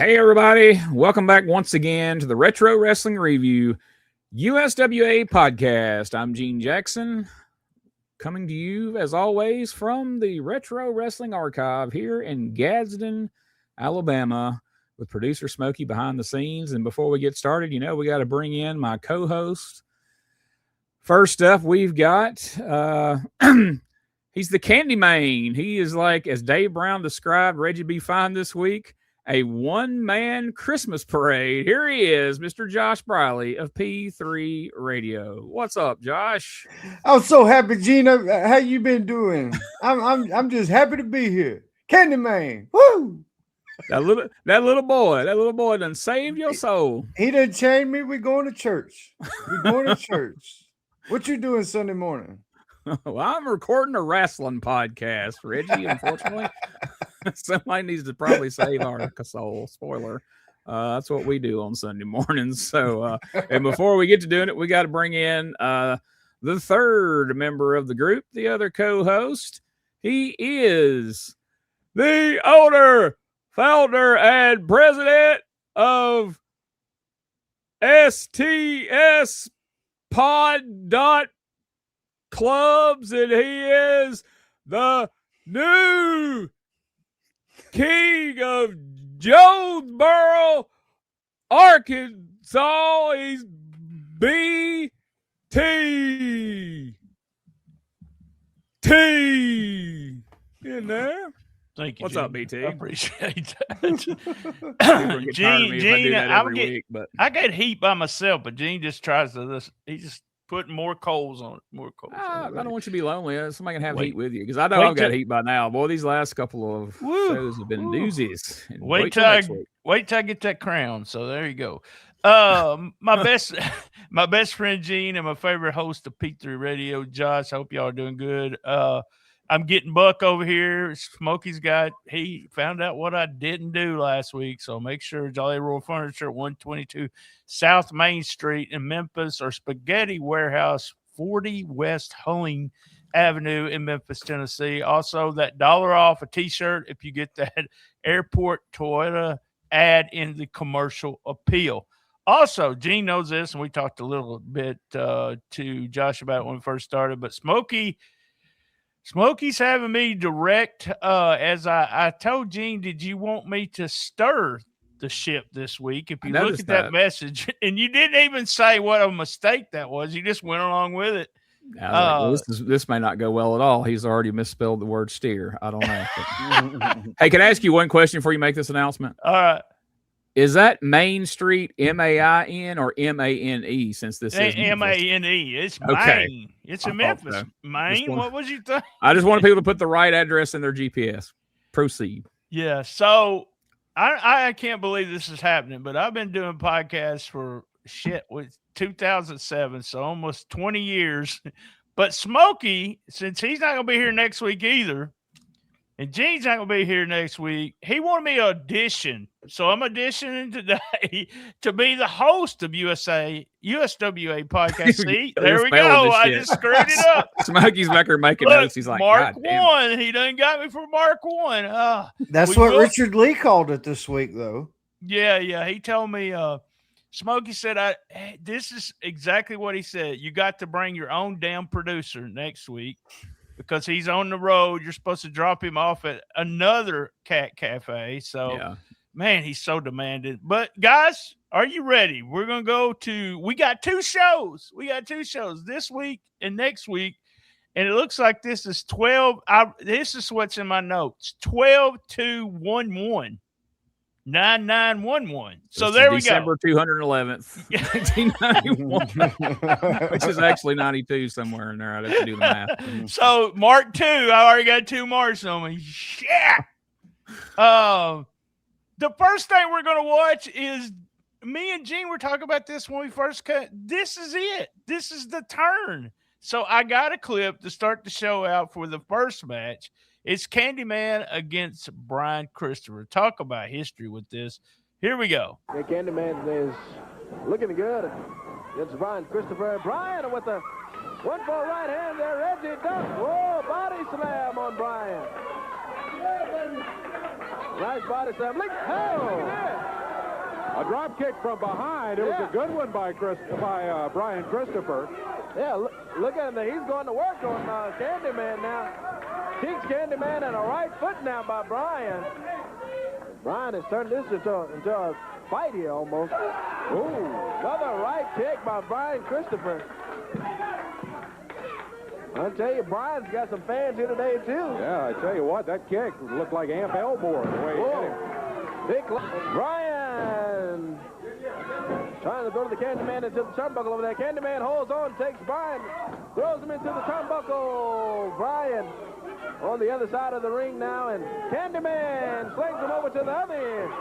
Hey, everybody. Welcome back once again to the Retro Wrestling Review USWA podcast. I'm Gene Jackson, coming to you, as always, from the Retro Wrestling Archive here in Gadsden, Alabama, with producer Smokey behind the scenes. And before we get started, we got to bring in my co-host. First up, we've got, he's the Candyman. He is like, as Dave Brown described Reggie B. Fine this week, a one-man Christmas parade. Here he is, Mr. Josh Briley of P3 Radio. What's up, Josh? I'm so happy, Gina. How you been doing? I'm just happy to be here. Candyman. Woo! That little boy done saved your soul. He done changed me. We're going to church. What you doing Sunday morning? Well, I'm recording a wrestling podcast, Reggie, unfortunately. Somebody needs to probably save our soul. Spoiler. That's what we do on Sunday mornings. So, and before we get to doing it, we got to bring in the third member of the group, the other co-host. He is the owner, founder, and president of STS Pod.clubs, and he is the new king of Jonesboro, Arkansas. He's BT. In there. Thank you. What's Gene. up, BT? I appreciate that. Gene, I get heat by myself, but Gene just tries to. He just putting more coals on it. More coals. I don't want you to be lonely. Somebody can have heat with you, because I know I've got heat by now. Boy, these last couple of shows have been doozies. Wait till I get that crown. So there you go. My best friend Gene and my favorite host of P3 Radio, Josh. I hope y'all are doing good. I'm getting Buck over here. Smokey's he found out what I didn't do last week. So make sure Jolly Royal Furniture, 122 South Main Street in Memphis, or Spaghetti Warehouse, 40 West Hoeing Avenue in Memphis, Tennessee. Also, that $1 off a t-shirt if you get that Airport Toyota ad in the commercial appeal. Also, Gene knows this, and we talked a little bit to Josh about it when we first started, but Smokey's having me direct, as I told Gene, did you want me to stir the ship this week? If you look at that message, and you didn't even say what a mistake that was, you just went along with it. This may not go well at all. He's already misspelled the word steer. I don't know. Hey, can I ask you one question before you make this announcement? All right. Is that Main Street MAIN or MANE? Since this is MANE, it's okay. Maine. It's in Memphis. So. Maine. What was you think? I just wanted people to put the right address in their GPS. Proceed. Yeah. So I can't believe this is happening, but I've been doing podcasts for with 2007, so almost 20 years. But Smokey, since he's not going to be here next week either, and Gene's not going to be here next week, he wanted me to audition. So I'm auditioning today to be the host of USWA podcast. See, there we go. I just screwed it up. Smokey's back there making notes. He's like, Mark 1. He done got me for Mark 1. That's what Richard Lee called it this week, though. Yeah. He told me, Smokey said, this is exactly what he said. You got to bring your own damn producer next week, because he's on the road. You're supposed to drop him off at another cat cafe. So, Man, he's so demanding. But, guys, are you ready? We're going to we got two shows. This week and next week. And it looks like this is 12. This is what's in my notes. 12-2-1-1. 9911. So there we December go. December 211th, 1991, which is actually 92 somewhere in there. I'd have to do the math. So Mark 2, I already got 2 marks on me. Shit. The first thing we're going to watch is me and Gene were talking about this when we first cut. This is it. This is the turn. So I got a clip to start the show out for the first match. It's Candyman against Brian Christopher. Talk about history with this. Here we go. Yeah, Candyman is looking good against Brian Christopher. Brian with the 1-4 right hand there. Reggie duck. Whoa, body slam on Brian. Nice body slam. Look, oh. A drop kick from behind. It was a good one by Brian Christopher. Yeah, look at him there. He's going to work on Candyman now. Cheeks Candyman and a right foot now by Brian. Brian has turned this into a fight here almost. Ooh, another right kick by Brian Christopher. I'll tell you, Brian's got some fans here today, too. Yeah, I tell you what, that kick looked like Amp Elmore the way he hit him. Big Brian trying to go to the Candyman into the turnbuckle over there. Candyman holds on, takes Brian, throws him into the turnbuckle. Brian on the other side of the ring now, and Candyman slings him over to the other end.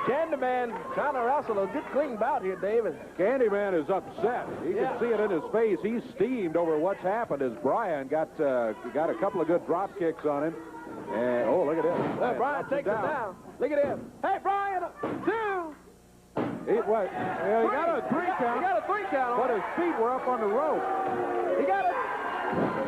Candyman trying to wrestle a good clean bout here, David. Candyman is upset. You can see it in his face. He's steamed over what's happened as Brian got a couple of good drop kicks on him. And, oh, look at this. Brian takes him down. Look at him. Hey, Brian, 2. He got a 3 count. He got a 3 count. But his feet were up on the rope. He got a,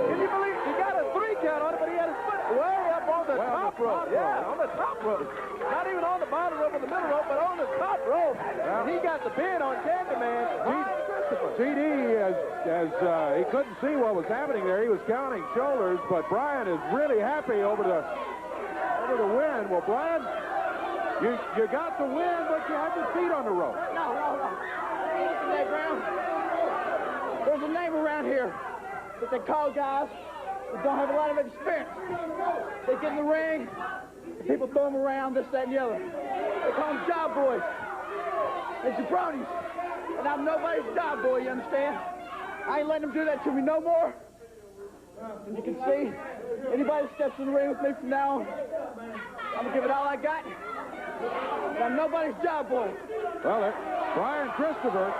can you believe, he got a 3 count on it, but he had his foot way up on the top rope. Yeah, on the top rope. Not even on the bottom rope or the middle rope, but on the top rope. And he got the pin on Candyman. GD, as he couldn't see what was happening there, he was counting shoulders, but Brian is really happy over the win. Well, Brian, you got the win, but you had your feet on the rope. No. There's a name around here that they call guys that don't have a lot of experience. They get in the ring, and people throw them around, this, that, and the other. They call them job boys. They're jabronis. And I'm nobody's job boy, you understand? I ain't letting them do that to me no more. And you can see, anybody that steps in the ring with me from now on, I'm gonna give it all I got. And I'm nobody's job boy. Well, Brian Christopher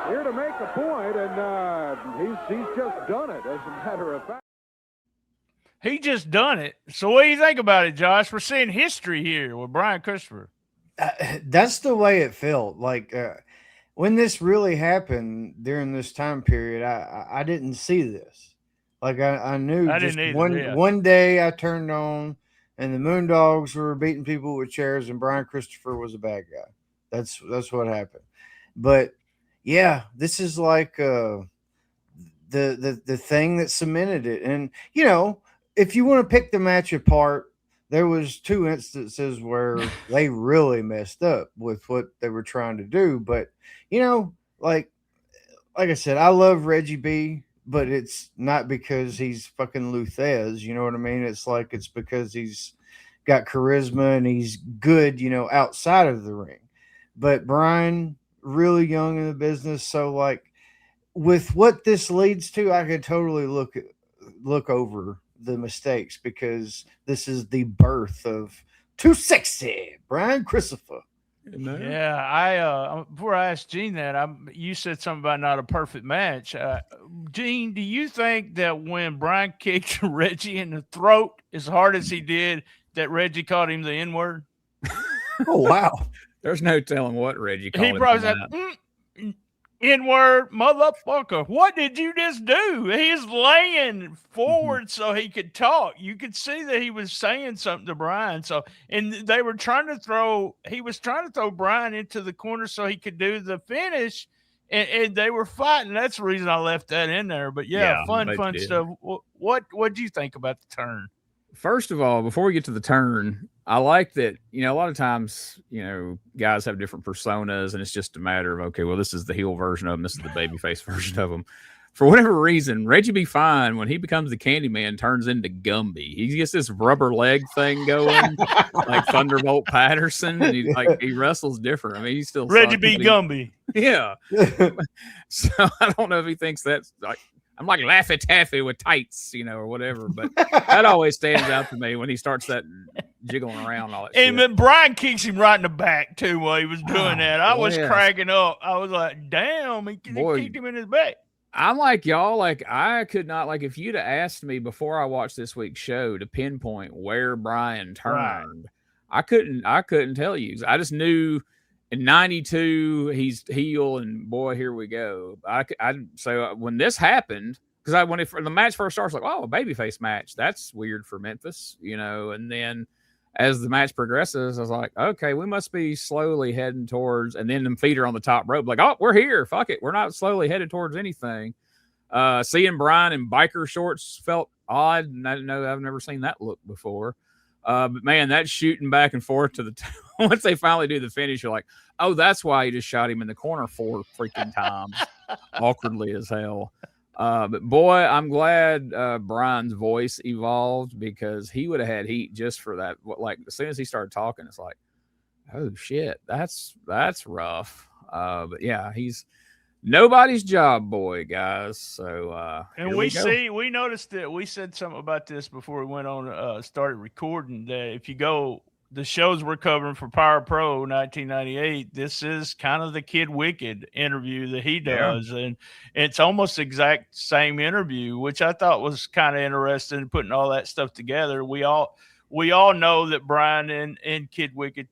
here to make a point, and he's just done it, as a matter of fact. He just done it. So what do you think about it, Josh? We're seeing history here with Brian Christopher. That's the way it felt. Like when this really happened during this time period, I didn't see this. Like I knew I just didn't either, one day I turned on and the Moondogs were beating people with chairs and Brian Christopher was a bad guy. That's what happened. But yeah, this is like the thing that cemented it. And you know, if you want to pick the match apart, there was 2 instances where they really messed up with what they were trying to do. But, you know, like I said, I love Reggie B, but it's not because he's fucking Luthez. You know what I mean? It's because he's got charisma and he's good, you know, outside of the ring. But Brian, really young in the business. So, like, with what this leads to, I could totally look over the mistakes, because this is the birth of Too Sexy Brian Christopher. Yeah, I before I asked Gene that, you said something about not a perfect match. Gene, do you think that when Brian kicked Reggie in the throat as hard as he did, that Reggie called him the N-word? Oh wow! There's no telling what Reggie called him. He probably said, N-word, motherfucker. What did you just do? He's laying forward so he could talk. You could see that he was saying something to Brian. So, and they were he was trying to throw Brian into the corner so he could do the finish. And they were fighting. That's the reason I left that in there. But yeah, fun stuff. What do you think about the turn? First of all, before we get to the turn, I like that, you know, a lot of times, you know, guys have different personas and it's just a matter of, okay, well, this is the heel version of them. This is the babyface version of them. For whatever reason, Reggie B. Fine, when he becomes the Candyman, turns into Gumby. He gets this rubber leg thing going, like Thunderbolt Patterson, and he wrestles different. I mean, he's still Reggie B. Gumby. Yeah. So I don't know if he thinks that's like, I'm like Laffy Taffy with tights, you know, or whatever. But that always stands out to me when he starts that jiggling around and all that and shit. Brian kicks him right in the back, too, while he was doing that. I was cracking up. I was like, damn, he kicked him in his back. I'm like y'all, like I could not, like if you'd have asked me before I watched this week's show to pinpoint where Brian turned, I couldn't tell you. I just knew in 92 he's heel, and boy, here we go. So when this happened, because when the match first starts, like, oh, a babyface match, that's weird for Memphis, you know. And then as the match progresses, I was like, okay, we must be slowly heading towards, and then them feet are on the top rope. Like, oh, we're here. Fuck it. We're not slowly headed towards anything. Seeing Brian in biker shorts felt odd, and I didn't know, I've never seen that look before. But man, that shooting back and forth to the once they finally do the finish, you're like, oh, that's why he just shot him in the corner 4 freaking times, awkwardly as hell. But boy, I'm glad Brian's voice evolved, because he would have had heat just for that. Like, as soon as he started talking, it's like, oh shit, that's rough. But yeah, he's nobody's job boy, guys. So and we noticed that we said something about this before we went on started recording, that if you go the shows we're covering for Power Pro 1998, this is kind of the Kid Wicked interview that he does. And it's almost exact same interview, which I thought was kind of interesting, putting all that stuff together. We all know that Brian and Kid Wicked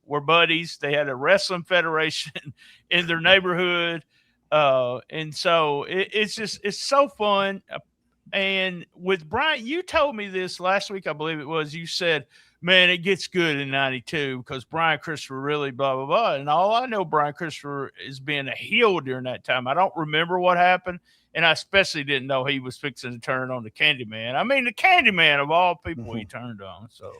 were buddies. They had a wrestling federation in their neighborhood. And so it's so fun. And with Brian, you told me this last week, I believe it was, you said, man, it gets good in 92 because Brian Christopher really blah, blah, blah. And all I know, Brian Christopher is being a heel during that time. I don't remember what happened. And I especially didn't know he was fixing to turn on the Candyman. I mean, the Candyman of all people he turned on. So,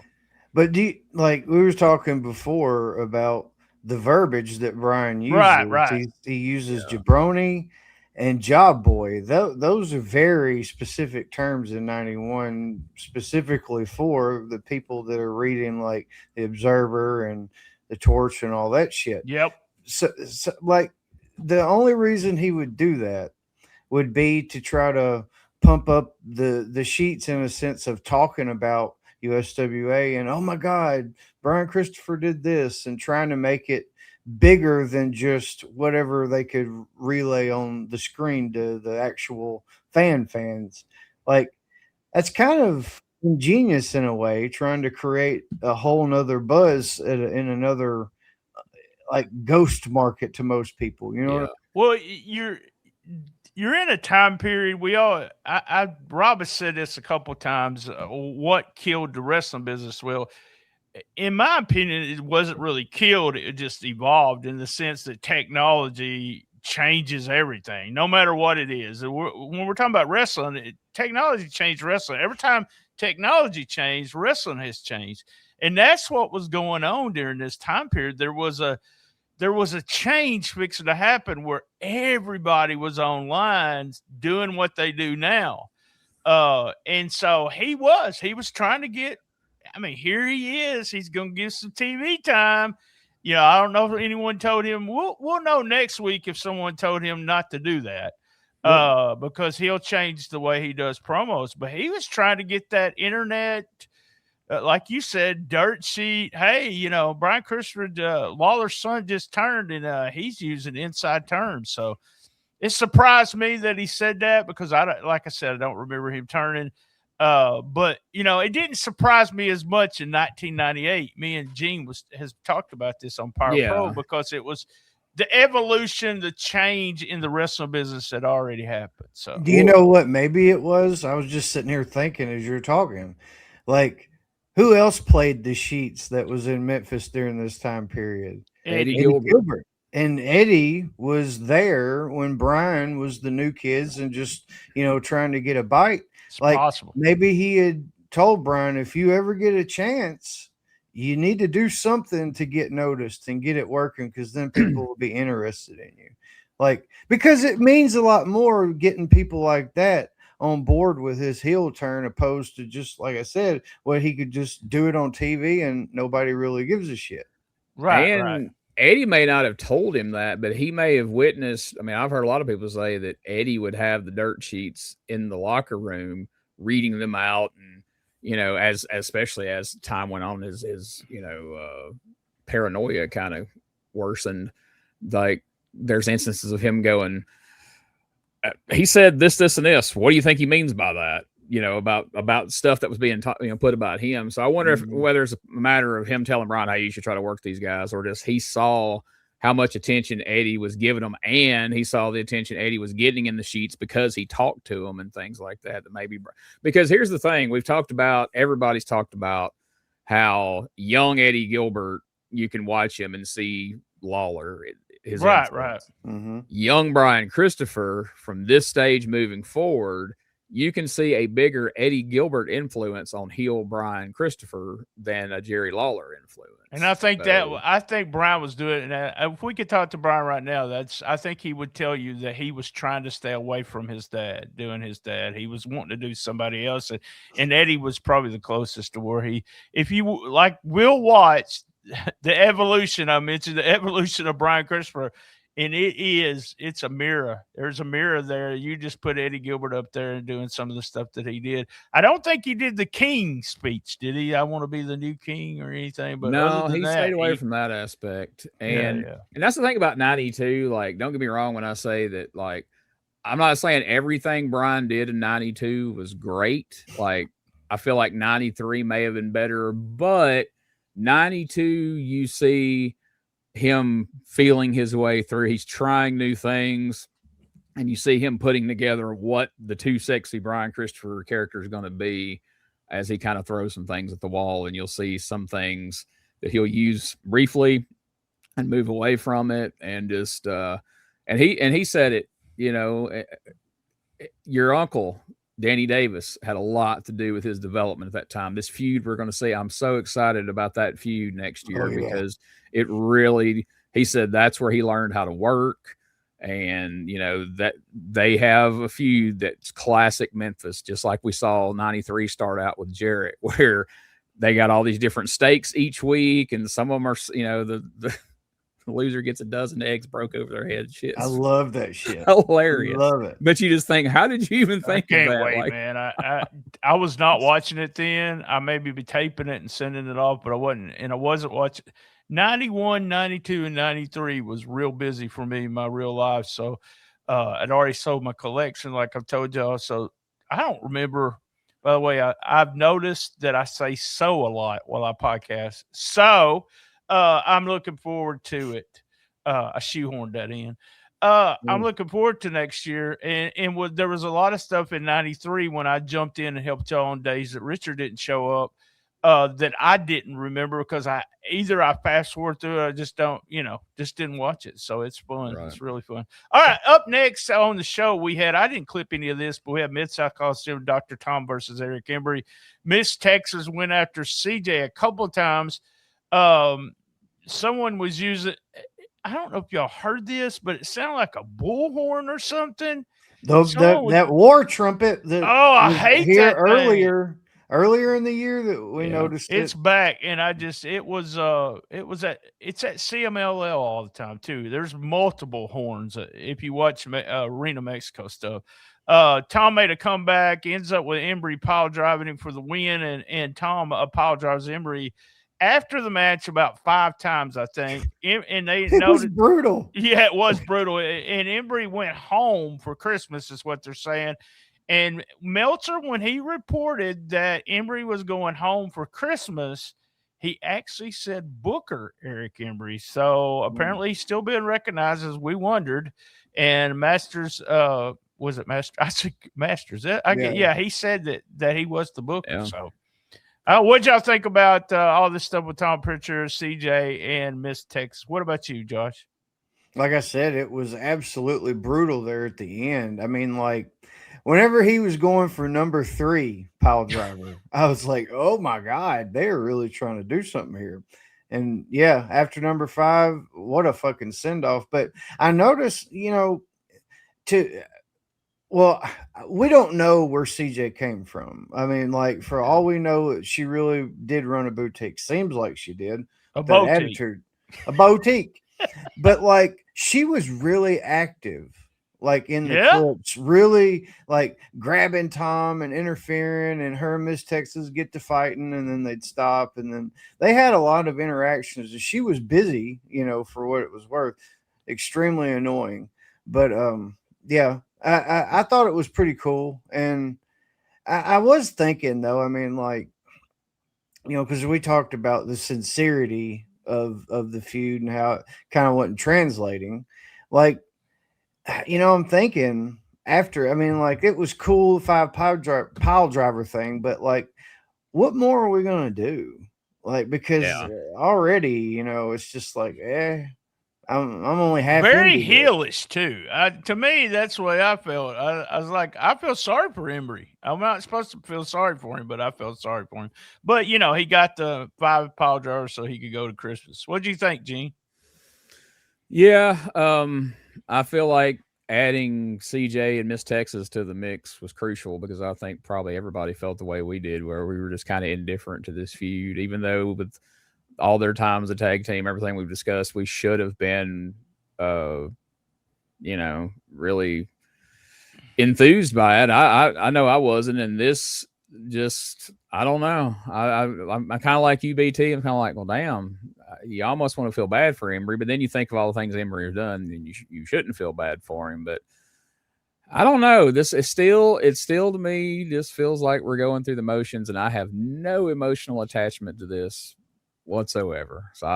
but like we were talking before about the verbiage that Brian uses. Right. He uses jabroni and job boy. Those are very specific terms in 91, specifically for the people that are reading like the Observer and the Torch and all that shit. Yep. So like the only reason he would do that would be to try to pump up the sheets in a sense of talking about USWA and, oh my God, Brian Christopher did this, and trying to make it bigger than just whatever they could relay on the screen to the actual fans. Like, that's kind of ingenious in a way, trying to create a whole nother buzz in another like ghost market to most people, you know? Yeah. Well, you're in a time period. Rob has said this a couple times. What killed the wrestling business? Well, in my opinion, it wasn't really killed. It just evolved in the sense that technology changes everything, no matter what it is. When we're talking about wrestling, technology changed wrestling. Every time technology changed, wrestling has changed. And that's what was going on during this time period. There was a change fixing to happen where everybody was online doing what they do now. And so he was trying to get, I mean, here he is. He's going to get some TV time. You know, I don't know if anyone told him. We'll know next week if someone told him not to do that, because he'll change the way he does promos. But he was trying to get that internet, like you said, dirt sheet. Hey, you know, Brian Christopher, Lawler's son just turned, and he's using inside terms. So it surprised me that he said that, because like I said, I don't remember him turning. But you know, it didn't surprise me as much in 1998. Me and Gene has talked about this on Power Pro, because it was the evolution, the change in the wrestling business had already happened. So, do you know what maybe it was? I was just sitting here thinking as you're talking, like, who else played the sheets that was in Memphis during this time period? Eddie Gilbert. And Eddie was there when Brian was the New Kids and just, you know, trying to get a bite. It's possible. Maybe he had told Brian, if you ever get a chance, you need to do something to get noticed and get it working, because then people will be interested in you. Like, because it means a lot more getting people like that on board with his heel turn, opposed to just, like I said, what he could just do it on TV and nobody really gives a shit. Right. Eddie may not have told him that, but he may have witnessed. I mean, I've heard a lot of people say that Eddie would have the dirt sheets in the locker room, reading them out, and, you know, especially as time went on, his you know, paranoia kind of worsened. Like, there's instances of him going, he said this, and this. What do you think he means by that? You know, about stuff that was being put about him. So I wonder whether it's a matter of him telling Brian, hey, you should try to work these guys, or just he saw how much attention Eddie was giving them, and he saw the attention Eddie was getting in the sheets because he talked to him and things like that. That maybe, because here's the thing we've talked about, everybody's talked about how young Eddie Gilbert, you can watch him and see Lawler, his Right. influence. Mm-hmm. Young Brian Christopher, from this stage moving forward, you can see a bigger Eddie Gilbert influence on heel Brian Christopher than a Jerry Lawler influence. And I think Brian was doing it. And if we could talk to Brian right now, I think he would tell you that he was trying to stay away from his dad, doing his dad. He was wanting to do somebody else. And Eddie was probably the closest to where we'll watch the evolution. I mentioned the evolution of Brian Christopher. And it's a mirror. There's a mirror there. You just put Eddie Gilbert up there and doing some of the stuff that he did. I don't think he did the king speech, did he? I want to be the new king or anything. But no, he stayed away from that aspect. And that's the thing about 92. Like, don't get me wrong when I say that, like, I'm not saying everything Brian did in 92 was great. Like, I feel like 93 may have been better, but 92, you see him feeling his way through. He's trying new things, and you see him putting together what the Too Sexy Brian Christopher character is going to be as he kind of throws some things at the wall, and you'll see some things that he'll use briefly and move away from it. And just and he said it, your uncle Danny Davis had a lot to do with his development at that time. This feud we're going to see, I'm so excited about that feud next year because it really, he said that's where he learned how to work. And, that they have a feud that's classic Memphis, just like we saw 93 start out with Jarrett, where they got all these different stakes each week. And some of them are, the loser gets a dozen eggs broke over their head. Shit, I love that shit. Hilarious. I love it. But you just think, how did you even think I can't of that? wait, man. I was not watching it then. I maybe be taping it and sending it off, but I wasn't. And I wasn't watching. 91, 92, and 93 was real busy for me in my real life. So I'd already sold my collection, like I've told y'all. So I don't remember. By the way, I've noticed that I say "so" a lot while I podcast. So I'm looking forward to it. I shoehorned that in. I'm looking forward to next year. And there was a lot of stuff in 93 when I jumped in and helped y'all on days that Richard didn't show up that I didn't remember because I fast forward through it. I just just didn't watch it. So it's fun. Right. It's really fun. All right. Up next on the show, I didn't clip any of this, but we had Mid-South Coliseum, Dr. Tom versus Eric Embry. Miss Texas went after CJ a couple of times. Someone was using, I don't know if y'all heard this, but it sounded like a bullhorn or something. That war trumpet. I hate that earlier. Earlier in the year that we noticed it's back, and it's at CMLL all the time too. There's multiple horns if you watch Arena Mexico stuff. Tom made a comeback, ends up with Embry pile driving him for the win, and Tom pile drives Embry after the match about 5 times, I think. And they it was brutal. Yeah, it was brutal. And Embry went home for Christmas, is what they're saying. And Meltzer, when he reported that Embry was going home for Christmas, he actually said Booker Eric Embry. So apparently he's still being recognized, as we wondered. And Masters, was it Master? I said Masters. He said that he was the Booker. Yeah. So what'd y'all think about all this stuff with Tom Prichard, CJ, and Miss Texas? What about you, Josh? Like I said, it was absolutely brutal there at the end. I mean, like, whenever he was going for number 3 pile driver, I was like, oh my God, they're really trying to do something here. And yeah, after number 5, what a fucking send off. But I noticed, we don't know where CJ came from. I mean, like, for all we know, she really did run a boutique. Seems like she did. A boutique. A boutique. But like, she was really active. Like in the clips, really like grabbing Tom and interfering, and her and Miss Texas get to fighting, and then they'd stop, and then they had a lot of interactions. And she was busy, for what it was worth. Extremely annoying, but I thought it was pretty cool, and I was thinking though, I mean, like, because we talked about the sincerity of the feud and how it kind of wasn't translating, like. I'm thinking after, I mean, like, it was cool, 5 pile driver thing, but like, what more are we going to do? Like, because already, you know, it's just like, I'm only half very into it. heelish too. To me, that's the way I felt. I was like, I feel sorry for Embry. I'm not supposed to feel sorry for him, but I felt sorry for him. But you know, he got the 5 piledrivers so he could go to Christmas. What do you think, Gene? Yeah, I feel like adding CJ and Miss Texas to the mix was crucial because I think probably everybody felt the way we did, where we were just kind of indifferent to this feud, even though with all their time as a tag team, everything we've discussed, we should have been, you know, really enthused by it. I know I wasn't, and this just, I don't know. I'm kind of like you, BT. I'm kind of like, well, damn, you almost want to feel bad for Embry, but then you think of all the things Embry has done, and you shouldn't feel bad for him. But I don't know. This is still, to me, just feels like we're going through the motions, and I have no emotional attachment to this whatsoever. So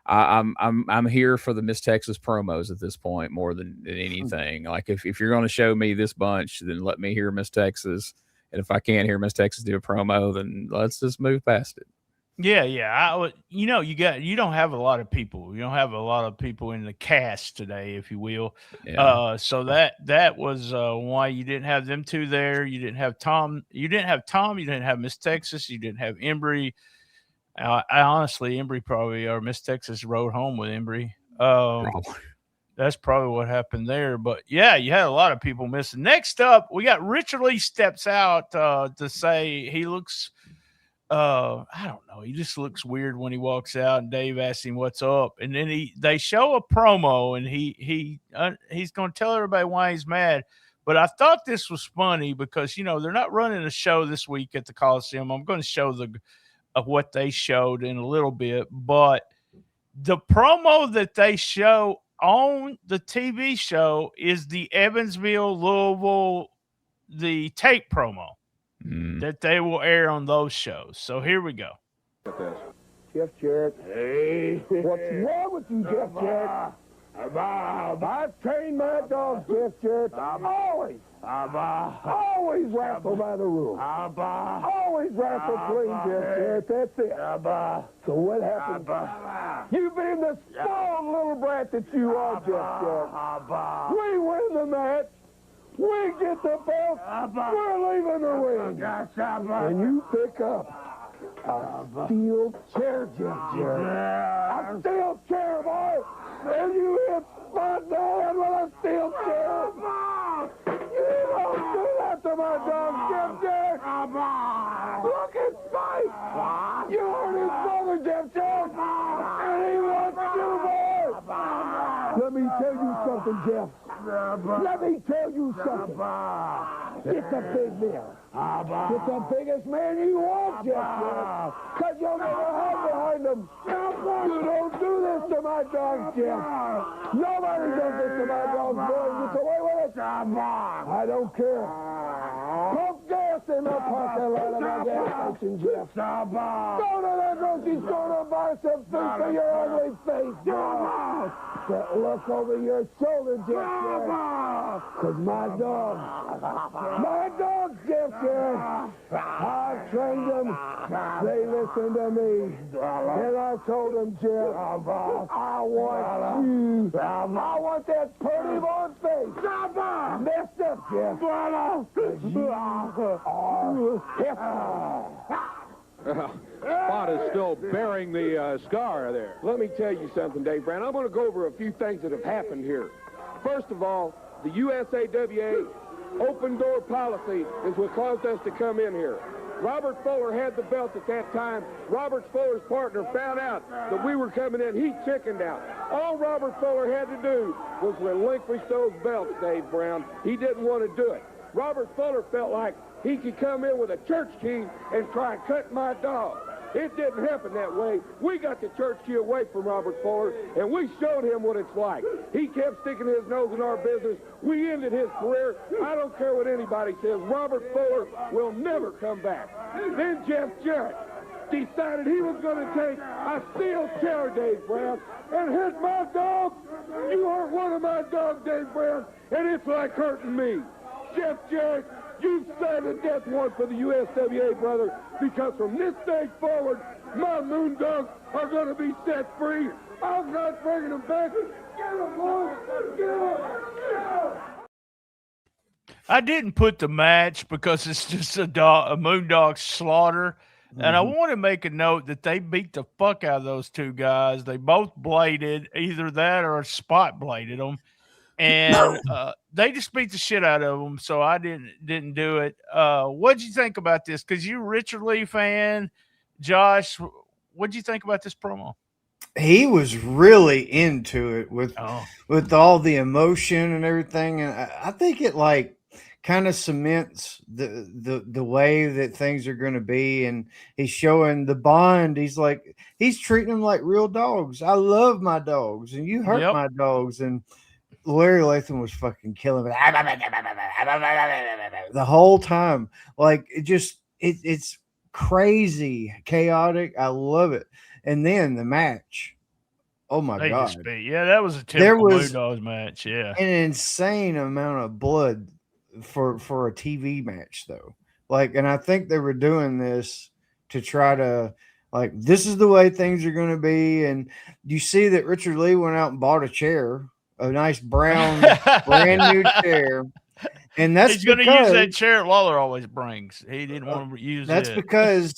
I'm here for the Miss Texas promos at this point more than anything. Like if you're going to show me this bunch, then let me hear Miss Texas. And if I can't hear Miss Texas do a promo, then let's just move past it. Yeah. You don't have a lot of people. You don't have a lot of people in the cast today, if you will. Yeah. So that was why you didn't have them two there. You didn't have Tom. You didn't have Miss Texas. You didn't have Embry. I honestly, Embry probably, or Miss Texas rode home with Embry. Probably. That's probably what happened there. But yeah, you had a lot of people missing. Next up, we got Richard Lee steps out to say he looks, I don't know, he just looks weird when he walks out. And Dave asks him what's up, and then they show a promo, and he's going to tell everybody why he's mad. But I thought this was funny because, you know, they're not running a show this week at the Coliseum. I'm going to show of what they showed in a little bit, but the promo that they show on the TV show is the Evansville, Louisville, the tape promo that they will air on those shows. So here we go. Jeff Jarrett. Hey. What's wrong with you, Jeff Jarrett? I've trained my dogs, Jeff Jarrett. Always wrestle by the rules. Always wrestle clean, Jeff Jarrett. That's it. So what happened? You being the spoiled little brat that you are, Jeff Jarrett. We win the match. We get the belt. We're leaving the ring. And you pick up a steel chair, Jeff Jarrett. A steel chair, boy. And you hit my dad with a steel chair. You don't do that to my dog, Jeff Jarrett. Look at Spike. You hurt his brother, Jeff Jarrett. And he wants you, boy. Let me tell you something, Jeff. Let me tell you something. Get the big man. Get the biggest man you want, Jeff Jarrett. Because you'll never hide behind him. You don't do this to my dog, Jeff. Nobody does this to my dog, boy. Get away with it. I don't care. Pump gas in the parking lot of my gas station, Jeff. Go to the grocery store to buy some food for your ugly face, Jeff. That look over your shoulder, Jeff Jarrett. Because my dog, Jeff Jarrett, I've trained them. They listen to me. And I told them, Jeff, I want you. I want that pretty boy face. Messed up, Jeff. You are Spot is still bearing the scar there. Let me tell you something, Dave Brown. I'm going to go over a few things that have happened here. First of all, the USAWA open door policy is what caused us to come in here. Robert Fuller had the belt at that time. Robert Fuller's partner found out that we were coming in. He chickened out. All Robert Fuller had to do was relinquish those belts, Dave Brown. He didn't want to do it. Robert Fuller felt like he could come in with a church key and try and cut my dog. It didn't happen that way. We got the church key away from Robert Fuller, and we showed him what it's like. He kept sticking his nose in our business. We ended his career. I don't care what anybody says. Robert Fuller will never come back. Then Jeff Jarrett decided he was going to take a steel chair, Dave Brown, and hit my dog. You hurt one of my dogs, Dave Brown, and it's like hurting me. Jeff Jarrett, You signed a death warrant for the USWA, brother, because from this day forward, my Moondogs are going to be set free. I'm not bringing them back. Get them, boys! Get them! Get them! I didn't put the match because it's just a Moondog slaughter. And I want to make a note that they beat the fuck out of those two guys. They both bladed, either that or spot bladed them. And they just beat the shit out of them. So I didn't do it. What'd you think about this? Because you're a Richard Lee fan. Josh, what'd you think about this promo? He was really into it with all the emotion and everything. And I think it like kind of cements the way that things are going to be. And he's showing the bond. He's treating them like real dogs. I love my dogs and you hurt my dogs. And Larry Latham was fucking killing me the whole time. Like it's crazy, chaotic. I love it. And then the match. Oh my God. Yeah, that was a typical Moondogs match. Yeah. An insane amount of blood for a TV match though. Like, and I think they were doing this to try to like, this is the way things are going to be. And you see that Richard Lee went out and bought a chair, a nice brown, brand new chair. And he's going to use that chair Lawler always brings. He didn't want to use that's because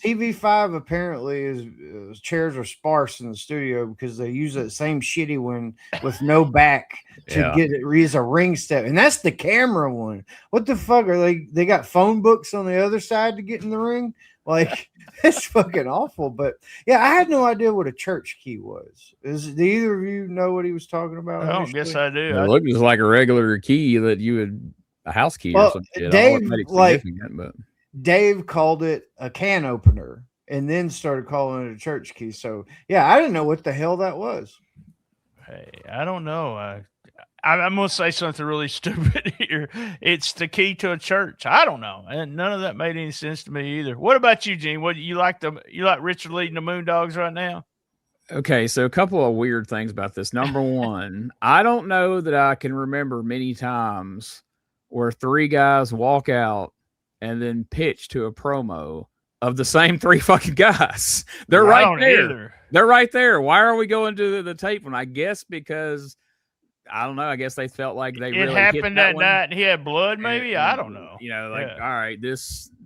TV5 apparently is chairs are sparse in the studio because they use that same shitty one with no back to get it use a ring step. And that's the camera one. What the fuck are they got phone books on the other side to get in the ring? Like, it's fucking awful. But yeah, I had no idea what a church key was. Do either of you know what he was talking about? I don't guess I do. It looks like a regular key that you would a house key or something. Dave called it a can opener and then started calling it a church key. So yeah, I didn't know what the hell that was. Hey, I don't know. I'm going to say something really stupid here. It's the key to a church. I don't know. And none of that made any sense to me either. What about you, Gene? What you like Richard leading the Moondogs right now? Okay, so a couple of weird things about this. Number one, I don't know that I can remember many times where three guys walk out and then pitch to a promo of the same three fucking guys. They're right there. Either. They're right there. Why are we going to the tape one? I guess because I don't know. I guess they felt like they really happened that one. night and he had blood, maybe? And, I don't know. You know, like, all right,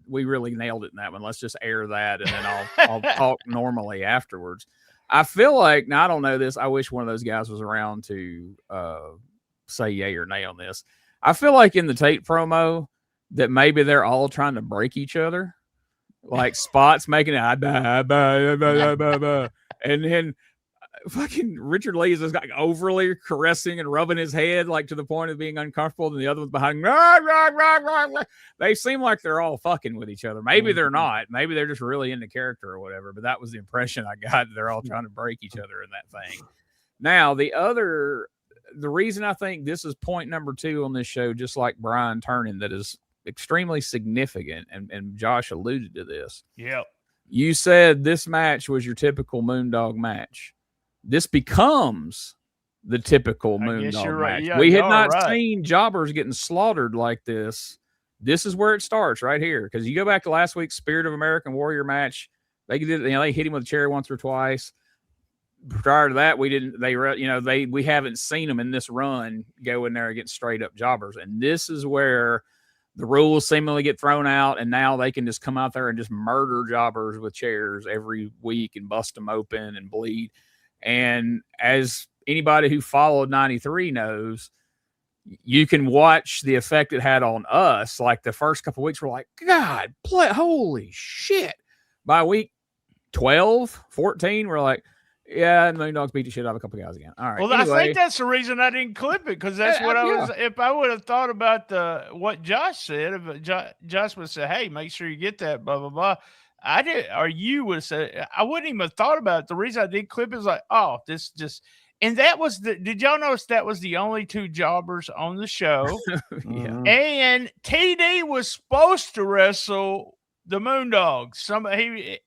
we really nailed it in that one. Let's just air that and then I'll talk normally afterwards. I feel like, now I don't know this. I wish one of those guys was around to say yay or nay on this. I feel like in the tape promo that maybe they're all trying to break each other. Like Spot's making it, and then fucking Richard Lee is just like overly caressing and rubbing his head like to the point of being uncomfortable, and the other one's behind. They seem like they're all fucking with each other. Maybe they're not. Maybe they're just really into character or whatever. But that was the impression I got. They're all trying to break each other in that thing. Now the reason I think this is point number 2 on this show, just like Brian Turning, that is extremely significant, and Josh alluded to this. Yep. You said this match was your typical Moondog match. This becomes the typical Moondog match. Yeah, we had not seen jobbers getting slaughtered like this. This is where it starts right here. Because you go back to last week's Spirit of American Warrior match, they did, they hit him with a chair once or twice. Prior to that, we haven't seen them in this run go in there against straight up jobbers. And this is where the rules seemingly get thrown out, and now they can just come out there and just murder jobbers with chairs every week and bust them open and bleed. And as anybody who followed 93 knows, you can watch the effect it had on us. Like the first couple of weeks, we're like, God, holy shit. By week 12, 14, we're like, yeah, Moondogs beat the shit out of a couple of guys again. All right. Well, anyway, I think that's the reason I didn't clip it, because that's what I was. If I would have thought about what Josh said, if Josh would say, "Hey, make sure you get that," blah blah blah. I did, or you would say, I wouldn't even have thought about it. The reason I did clip it is like, oh, this just, and that was did y'all notice that was the only 2 jobbers on the show? Yeah. And TD was supposed to wrestle the Moondogs.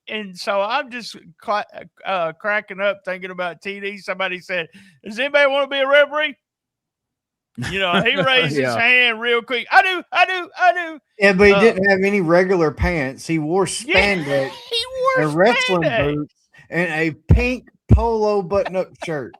And so I'm just cracking up thinking about TD. Somebody said, does anybody want to be a referee? You know, he raised his hand real quick. I do. Yeah, but he didn't have any regular pants. He wore spandex he wore and wrestling spandex. boots and a pink polo button-up shirt.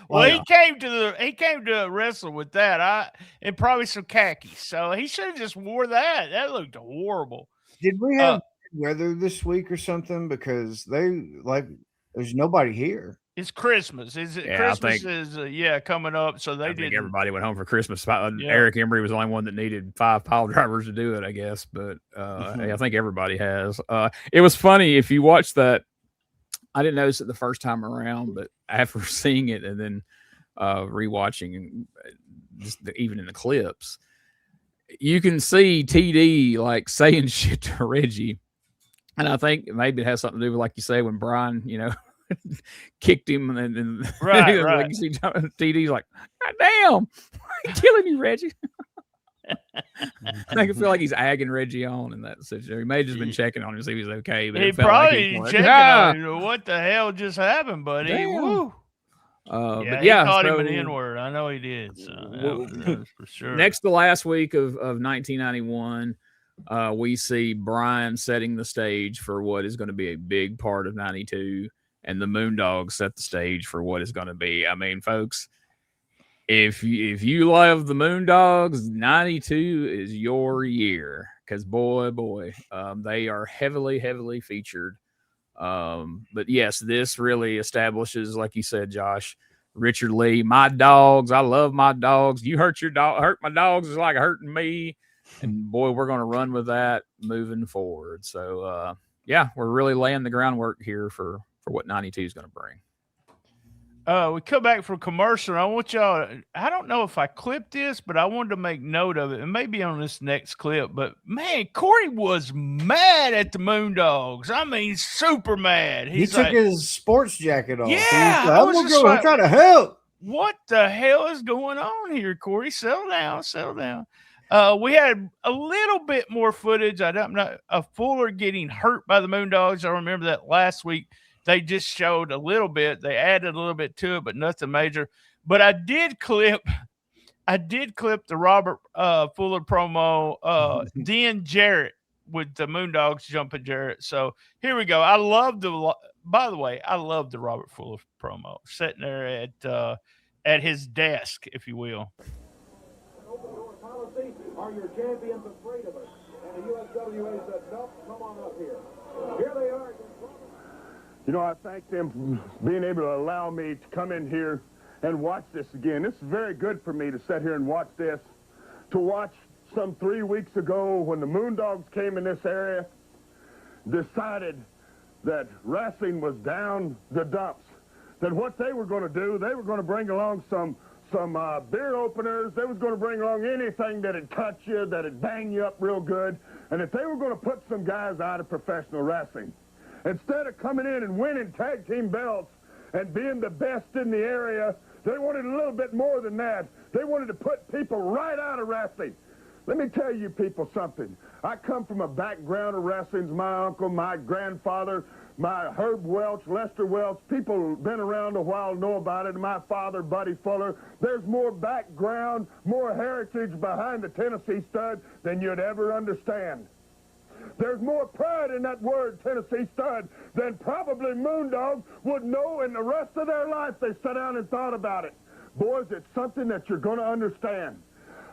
Well, he came to wrestle with that. And probably some khakis. So he should have just wore that. That looked horrible. Did we have weather this week or something? Because there's nobody here. It's Christmas. Christmas is coming up. So I think everybody went home for Christmas. Eric Embry was the only one that needed 5 pile drivers to do it, I guess. But I think everybody has. It was funny if you watch that. I didn't notice it the first time around, but after seeing it and then rewatching, and even in the clips, you can see TD like saying shit to Reggie, and I think maybe it has something to do with, like you say, when Brian, kicked him, and right. Like you see TD's like, God damn, killing you, Reggie. I can feel like he's agging Reggie on in that situation. He may have just been checking on him to see if he's okay. But he probably checking on him. What the hell just happened, buddy? Woo. But he called him an N-word. I know he did. So that was for sure. Next to last week of 1991, we see Brian setting the stage for what is going to be a big part of 92, and the Moondogs set the stage for what is going to be. I mean, folks, if you love the Moondogs, 92 is your year, because boy, they are heavily featured. But yes, this really establishes, like you said, Josh, Richard Lee, my dogs. I love my dogs. You hurt my dogs is like hurting me. And boy, we're going to run with that moving forward. So we're really laying the groundwork here for what 92 is going to bring. We come back from commercial. I want y'all, I don't know if I clipped this, but I wanted to make note of it, and maybe on this next clip. But man, Corey was mad at the Moondogs. I mean, super mad. He took his sports jacket off. Yeah, I was just like, I'm trying to help. What the hell is going on here, Corey? Settle down. We had a little bit more footage. I'm not a Fuller getting hurt by the Moondogs. I remember that last week. They just showed a little bit. They added a little bit to it, but nothing major. But I did clip the Robert Fuller promo, then Jarrett with the Moondogs jumping Jarrett. So here we go. I love the Robert Fuller promo, sitting there at his desk, if you will. Policy, are your champions afraid of us? And the USWA said, nope, come on up here. Here they are. I thank them for being able to allow me to come in here and watch this again. This is very good for me to sit here and watch this. To watch some 3 weeks ago when the Moondogs came in this area, decided that wrestling was down the dumps. That what they were going to do, they were going to bring along some beer openers. They was going to bring along anything that'd cut you, that'd bang you up real good. And if they were going to put some guys out of professional wrestling, instead of coming in and winning tag team belts and being the best in the area, they wanted a little bit more than that. They wanted to put people right out of wrestling. Let me tell you people something. I come from a background of wrestling. My uncle, my grandfather, my Herb Welch, Lester Welch, people who've been around a while know about it. My father, Buddy Fuller. There's more background, more heritage behind the Tennessee Stud than you'd ever understand. There's more pride in that word, Tennessee Stud, than probably Moondog would know in the rest of their life they sat down and thought about it. Boys, it's something that you're going to understand.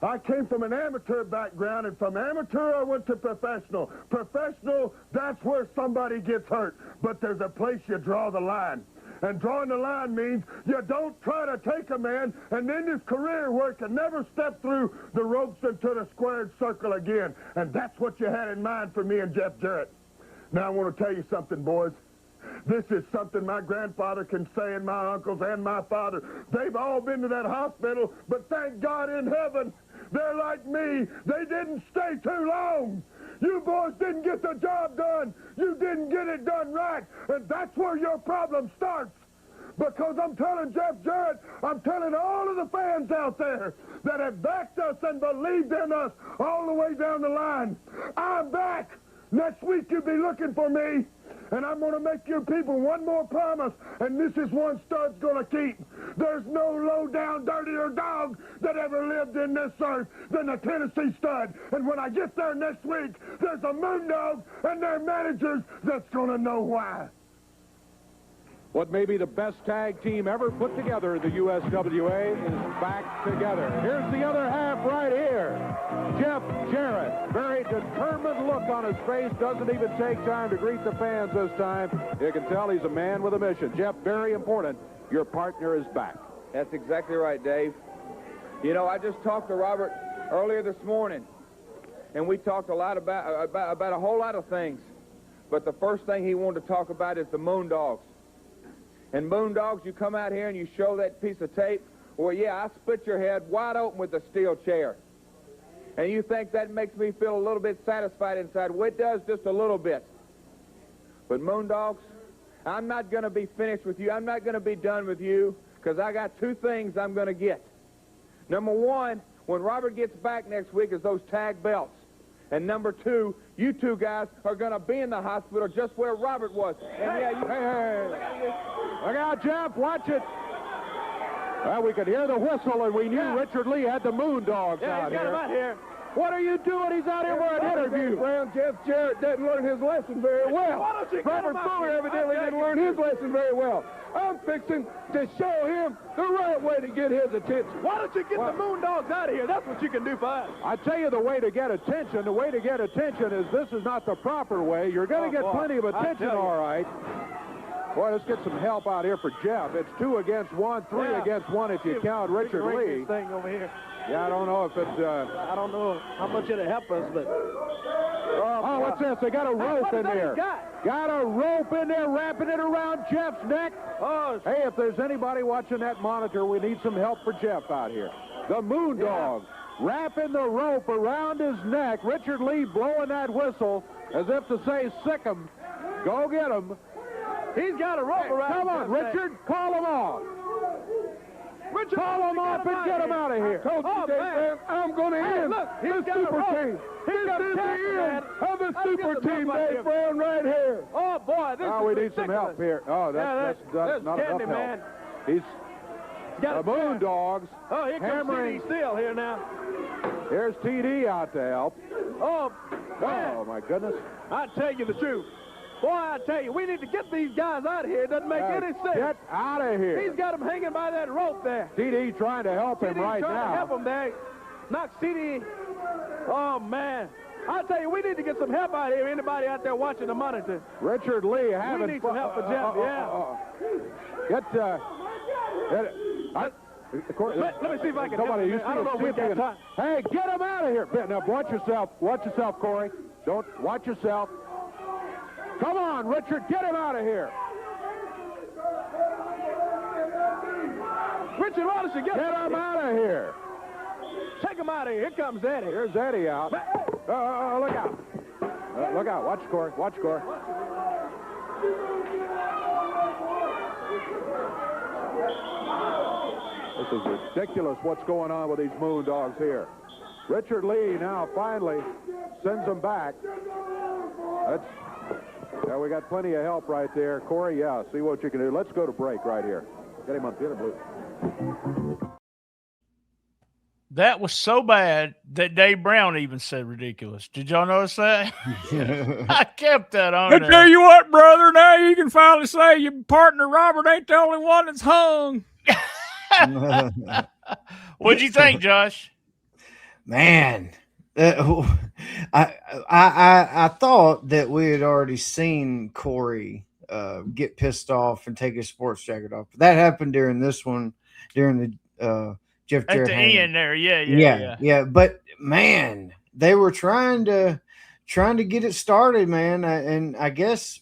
I came from an amateur background, and from amateur I went to professional. Professional, that's where somebody gets hurt. But there's a place you draw the line. And drawing the line means you don't try to take a man and end his career where he can never step through the ropes into the squared circle again. And that's what you had in mind for me and Jeff Jarrett. Now I want to tell you something, boys. This is something my grandfather can say, and my uncles and my father. They've all been to that hospital, but thank God in heaven, they're like me. They didn't stay too long. You boys didn't get the job done. You didn't get it done right. And that's where your problem starts. Because I'm telling Jeff Jarrett, I'm telling all of the fans out there that have backed us and believed in us all the way down the line. I'm back. Next week you'll be looking for me. And I'm going to make your people one more promise, and this is one Stud's going to keep. There's no low-down, dirtier dog that ever lived in this earth than the Tennessee Stud. And when I get there next week, there's a Moondog and their managers that's going to know why. What may be the best tag team ever put together, the USWA, is back together. Here's the other half right here. Jeff Jarrett, very determined look on his face, doesn't even take time to greet the fans this time. You can tell he's a man with a mission. Jeff, very important, your partner is back. That's exactly right, Dave. You know, I just talked to Robert earlier this morning, and we talked a lot about a whole lot of things. But the first thing he wanted to talk about is the Moondogs. And Moondogs, you come out here and you show that piece of tape, well, yeah, I split your head wide open with a steel chair. And you think that makes me feel a little bit satisfied inside. Well, it does just a little bit. But Moondogs, I'm not going to be finished with you. I'm not going to be done with you, because I got two things I'm going to get. Number one, when Robert gets back next week, is those tag belts. And number two, you two guys are going to be in the hospital just where Robert was. And yeah, Hey. Look out, Jeff. Watch it. Well, we could hear the whistle, and we knew Richard Lee had the Moondogs out here. Him out here. What are you doing? He's out here for an interview. Brown, Jeff Jarrett didn't learn his lesson very well. Robert Fuller evidently didn't learn his lesson very well. I'm fixing to show him the right way to get his attention. Why don't you get the Moondogs out of here? That's what you can do for us. I tell you the way to get attention. The way to get attention is this is not the proper way. You're going to get plenty of attention, all right. Boy, let's get some help out here for Jeff. It's 2 against 1, 3 against 1 if you count Richard Lee. Thing over here. Yeah, I don't know if it's... I don't know how much it'll help us, but... Oh, what's this? They got a rope in there. Got a rope in there, wrapping it around Jeff's neck. Oh, hey, if there's anybody watching that monitor, we need some help for Jeff out here. The Moondog wrapping the rope around his neck. Richard Lee blowing that whistle as if to say, sick him. Go get him. he's got a rope around. Come on, Richard, call him off. Richard, call him off and get him out of here. Told you, Dave, I'm going to end the super team. This is the end of the super team, Dave Brown, right here. Oh, boy, this is we need some help here. Oh, that's not enough help. Man. He's got the Moondogs. Oh, here hammering. comes TD Steele here now. Here's TD out to help. Oh, man. Oh, my goodness. I tell you the truth. Boy, I tell you, we need to get these guys out of here. It doesn't make any sense. Get out of here. He's got them hanging by that rope there. TD trying to help him right now. trying to help him there. Knock CD. Oh, man. I tell you, we need to get some help out here. Anybody out there watching the monitor? Richard Lee having We need some help for Jeff, Let me see if I can help him. I don't know if we got time. Hey, get him out of here. Now, watch yourself. Watch yourself, Corey. Don't watch yourself. Come on, Richard, get him out of here. Richard, why don't you get him out of here? Take him out of here. Here comes Eddie. Here's Eddie out. Look out. Look out. Watch Corey. Watch Corey. This is ridiculous what's going on with these Moondogs here. Richard Lee now finally sends them back. Yeah, we got plenty of help right there. Corey, yeah, see what you can do. Let's go to break right here. Get him on the blue. That was so bad that Dave Brown even said ridiculous. Did y'all notice that? I kept that on I there. tell you what, brother, now you can finally say your partner Robert ain't the only one that's hung. What'd you think, Josh? Man, I thought that we had already seen Corey get pissed off and take his sports jacket off. That happened during this one, during the Jeff Jarrett at the end there. Yeah. But man, they were trying to get it started, man. And I guess,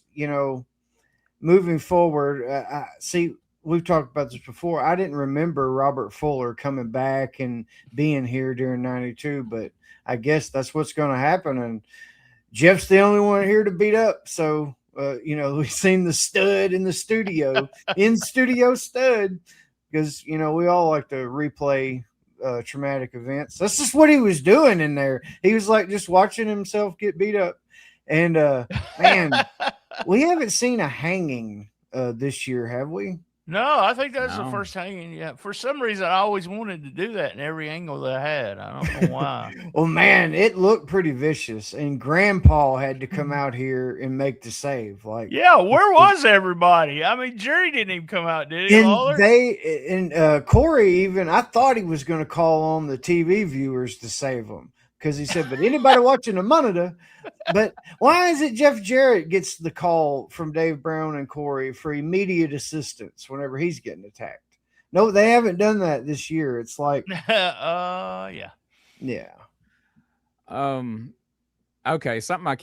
moving forward, see, we've talked about this before. I didn't remember Robert Fuller coming back and being here during 92, but I guess that's what's going to happen. And Jeff's the only one here to beat up. So, we've seen the stud in the studio, in-studio stud, because, we all like to replay traumatic events. That's just what he was doing in there. He was like just watching himself get beat up. And, man, We haven't seen a hanging this year, have we? No, I think that's the No. first hanging. Yeah, for some reason, I always wanted to do that in every angle that I had. I don't know why. Well, man, it looked pretty vicious, and Grandpa had to come out here and make the save. Like, Yeah, where was everybody? I mean, Jerry didn't even come out, did he? Lawler? and Corey even, I thought he was going to call on the TV viewers to save them because he said, but anybody watching the monitor. But why is it Jeff Jarrett gets the call from Dave Brown and Corey for immediate assistance whenever he's getting attacked? No, they haven't done that this year. It's like, Yeah. Okay, something I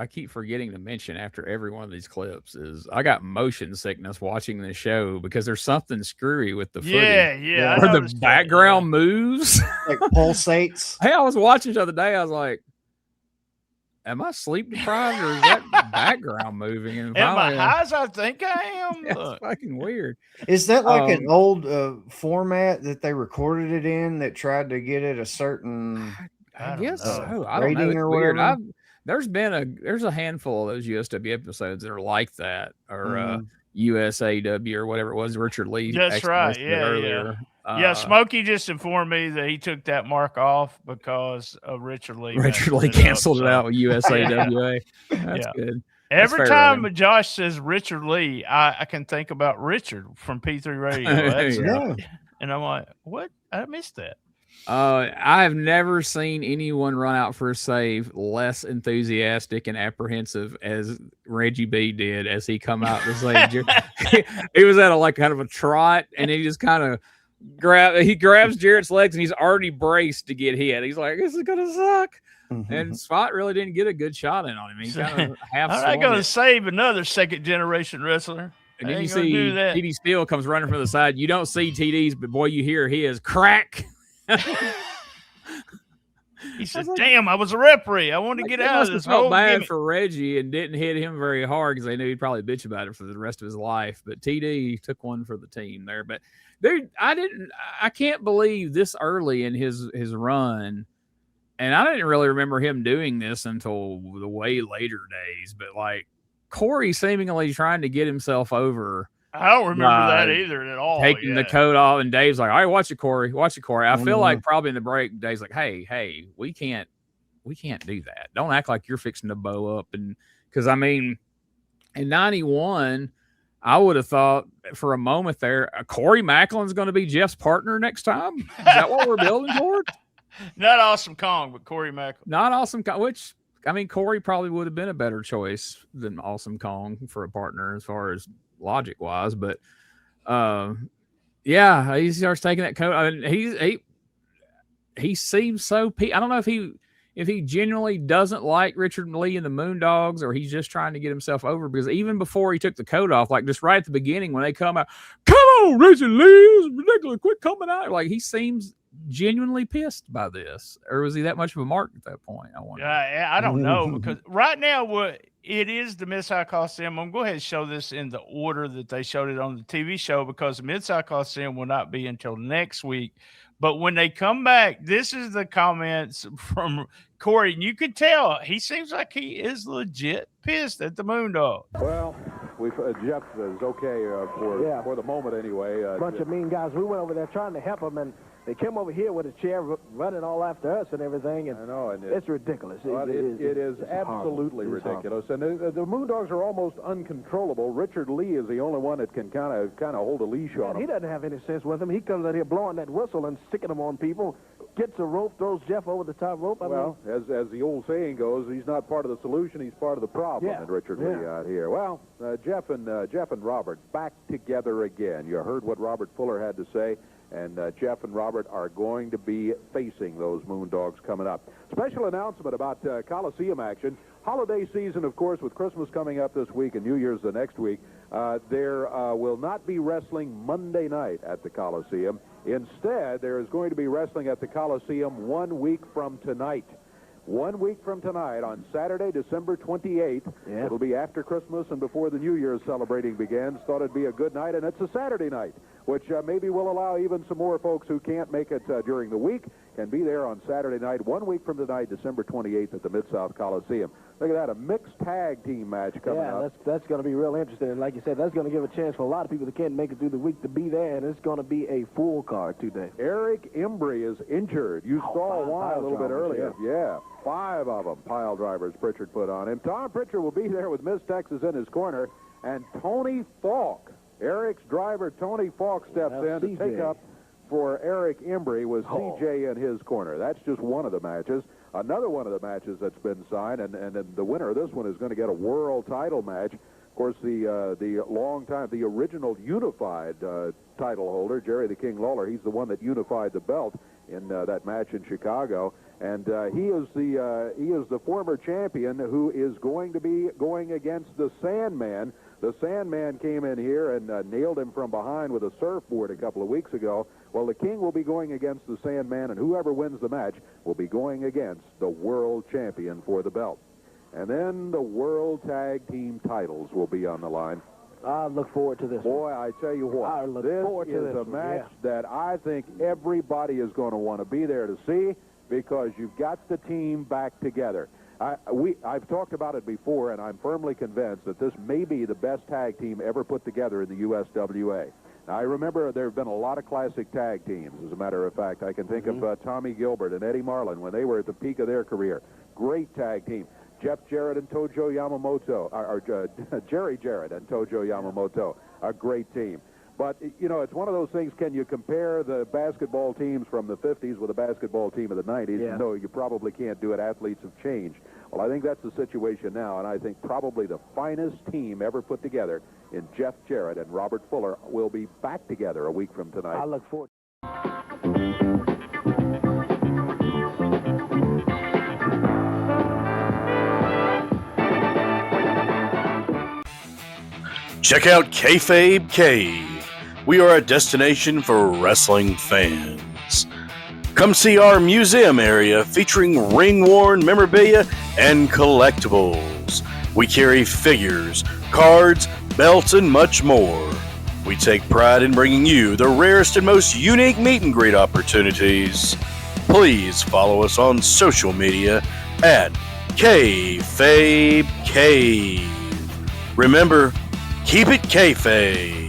keep forgetting to mention after every one of these clips is I got motion sickness watching this show because there's something screwy with the footage. Yeah. Where the background moves. like pulsates. Hey, I was watching the other day. I was like, am I sleep deprived or is that background moving? And Am I finally, high as I think I am? it's Look. fucking weird. Is that like an old format that they recorded it in that tried to get it a certain I guess know. so. I don't know. rating It's or weird. whatever? There's a handful of those USW episodes that are like that, or Mhm. USAW or whatever it was. Richard Lee. That's actually right. listed it Yeah, earlier. Yeah, Smokey just informed me that he took that mark off because of Richard Lee. Richard Lee messing up, canceled it so- out with USAWA. That's Yeah. good. Every fair, time Evan. Josh says Richard Lee, I can think about Richard from P3 Radio. That's Yeah. And I'm like, what? I missed that. I have never seen anyone run out for a save less enthusiastic and apprehensive as Reggie B did as he come out to save. He was at a kind of a trot, and he just kind of grabs Jarrett's legs, and he's already braced to get hit. He's like, "This is gonna suck." And Spot really didn't get a good shot in on him. He kind of half. I'm not going to save another second generation wrestler. And then I you ain't gonna see do that. TD Steele comes running from the side. You don't see TD's, but boy, you hear his crack. He said, "Damn, I was a referee. I wanted to get out of this Felt whole bad gimmick." for Reggie and didn't hit him very hard because they knew he'd probably bitch about it for the rest of his life. But TD took one for the team there. But dude, I can't believe this early in his run, and I didn't really remember him doing this until the way later days. But like Corey seemingly trying to get himself over. I don't remember that either at all. Taking the coat off, and Dave's like, "All right, watch it, Corey. Watch it, Corey." I feel like probably in the break, Dave's like, "Hey, we can't do that. Don't act like you're fixing to bow up." And because I mean, in '91, I would have thought for a moment there, Corey Maclin's going to be Jeff's partner next time. Is that what we're building toward? Not Awesome Kong, but Corey Maclin. Not Awesome Kong, which I mean, Corey probably would have been a better choice than Awesome Kong for a partner as far as logic wise, but yeah, he starts taking that coat. I mean, he seems so. I don't know if he genuinely doesn't like Richard Lee and the Moondogs, or he's just trying to get himself over. Because even before he took the coat off, like just right at the beginning when they come out, "Come on, Richard Lee, this is ridiculous! Quit coming out!" Like he seems genuinely pissed by this, or was he that much of a mark at that point? I wonder. I don't know, because right now it is the Mid-South Coliseum. I'm going to go ahead and show this in the order that they showed it on the TV show, because the Mid-South Coliseum will not be until next week. But when they come back, this is the comments from Corey, and you can tell he seems like he is legit pissed at the Moondog. Well, Jeff is okay for the moment anyway. Bunch of mean guys. We went over there trying to help them, and they came over here with a chair running all after us and everything. And I know, and it's ridiculous. Well, it is absolutely ridiculous. And the Moondogs are almost uncontrollable. Richard Lee is the only one that can kind of hold a leash on him. He doesn't have any sense with him. He comes out here blowing that whistle and sticking them on people. Gets a rope, throws Jeff over the top rope. As the old saying goes, he's not part of the solution, he's part of the problem. And Richard Lee out here. Well, Jeff and Robert back together again. You heard what Robert Fuller had to say. And Jeff and Robert are going to be facing those Moondogs coming up. Special announcement about Coliseum action. Holiday season, of course, with Christmas coming up this week and New Year's the next week. There will not be wrestling Monday night at the Coliseum. Instead, there is going to be wrestling at the Coliseum 1 week from tonight. 1 week from tonight, on Saturday, December 28th. Yeah. It'll be after Christmas and before the New Year's celebrating begins. Thought it'd be a good night, and it's a Saturday night, which maybe will allow even some more folks who can't make it during the week can be there on Saturday night, 1 week from tonight, December 28th at the Mid-South Coliseum. Look at that, a mixed tag team match coming up. Yeah, that's going to be real interesting. And like you said, that's going to give a chance for a lot of people that can't make it through the week to be there, and it's going to be a full card today. Eric Embry is injured. You saw why a little bit earlier. Yeah, 5 of them, pile drivers Prichard put on him. Tom Prichard will be there with Miss Texas in his corner, and Tony Falk, Eric's driver Tony Falk, steps in to take up for Eric Embry with CJ in his corner. That's just one of the matches. Another one of the matches that's been signed, and the winner of this one is going to get a world title match. Of course, the original unified title holder, Jerry the King Lawler, he's the one that unified the belt in that match in Chicago, and he is the former champion who is going to be going against the Sandman. The Sandman came in here and nailed him from behind with a surfboard a couple of weeks ago. Well, the King will be going against the Sandman, and whoever wins the match will be going against the world champion for the belt. And then the World Tag Team titles will be on the line. I look forward to this. Boy, I tell you what, I look forward to this. This is a match that I think everybody is going to want to be there to see, because you've got the team back together. I've talked about it before, and I'm firmly convinced that this may be the best tag team ever put together in the USWA. Now, I remember there have been a lot of classic tag teams. As a matter of fact, I can think of Tommy Gilbert and Eddie Marlin when they were at the peak of their career. Great tag team. Jeff Jarrett and Tojo Yamamoto, Jerry Jarrett and Tojo Yamamoto, a great team. But, you know, it's one of those things, can you compare the basketball teams from the 50s with a basketball team of the 90s? Yeah. No, you probably can't do it. Athletes have changed. Well, I think that's the situation now, and I think probably the finest team ever put together in Jeff Jarrett and Robert Fuller will be back together a week from tonight. I look forward. Check out Kayfabe Cave. We are a destination for wrestling fans. Come see our museum area featuring ring-worn memorabilia and collectibles. We carry figures, cards, belts, and much more. We take pride in bringing you the rarest and most unique meet and greet opportunities. Please follow us on social media at Kayfabe Cave. Remember, keep it kayfabe.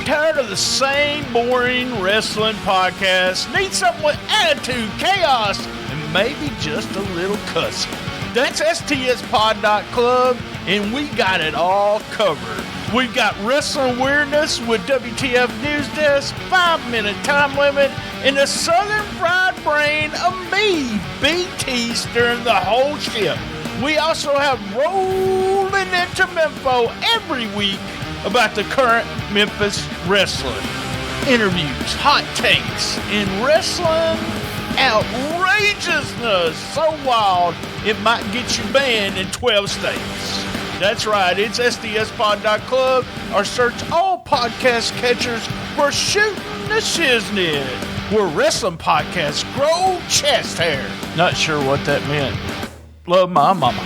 Tired of the same boring wrestling podcast? Need something with attitude, chaos, and maybe just a little cussing? That's stspod.club, and we got it all covered. We've got wrestling weirdness with WTF News Desk, 5-minute time limit, and the Southern Fried Brain of me, BT, steering the whole ship. We also have rolling into Memphis every week about the current Memphis wrestling. Interviews, hot takes, and wrestling outrageousness so wild it might get you banned in 12 states. That's right, it's SDSpod.club, or search all podcast catchers for Shooting the Shiznit, where wrestling podcasts grow chest hair. Not sure what that meant. Love my mama.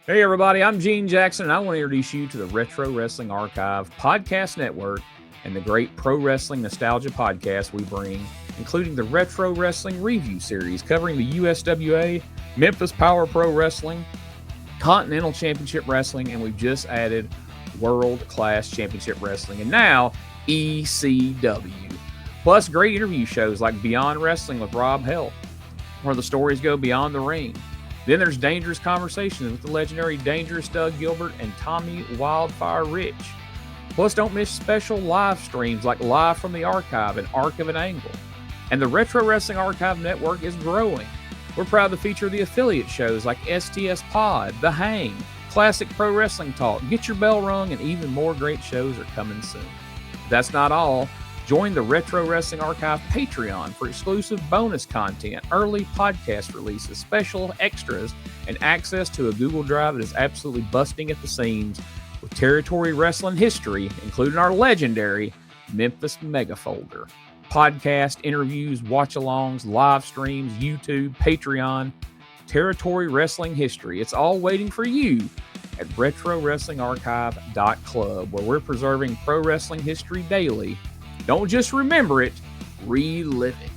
Hey everybody, I'm Gene Jackson, and I want to introduce you to the Retro Wrestling Archive Podcast Network and the great pro wrestling nostalgia podcast we bring, including the Retro Wrestling Review Series covering the USWA, Memphis Power Pro Wrestling, Continental Championship Wrestling, and we've just added World Class Championship Wrestling, and now ECW. Plus great interview shows like Beyond Wrestling with Rob Held, where the stories go beyond the ring. Then there's Dangerous Conversations with the legendary Dangerous Doug Gilbert and Tommy Wildfire Rich. Plus, don't miss special live streams like Live from the Archive and Arc of an Angle. And the Retro Wrestling Archive Network is growing. We're proud to feature the affiliate shows like STS Pod, The Hang, classic pro wrestling talk. Get your bell rung, and even more great shows are coming soon. If that's not all. Join the Retro Wrestling Archive Patreon for exclusive bonus content, early podcast releases, special extras, and access to a Google Drive that is absolutely busting at the seams with territory wrestling history, including our legendary Memphis Mega Folder. Podcast, interviews, watch-alongs, live streams, YouTube, Patreon, territory wrestling history. It's all waiting for you at RetroWrestlingArchive.club, where we're preserving pro wrestling history daily. Don't just remember it, relive it.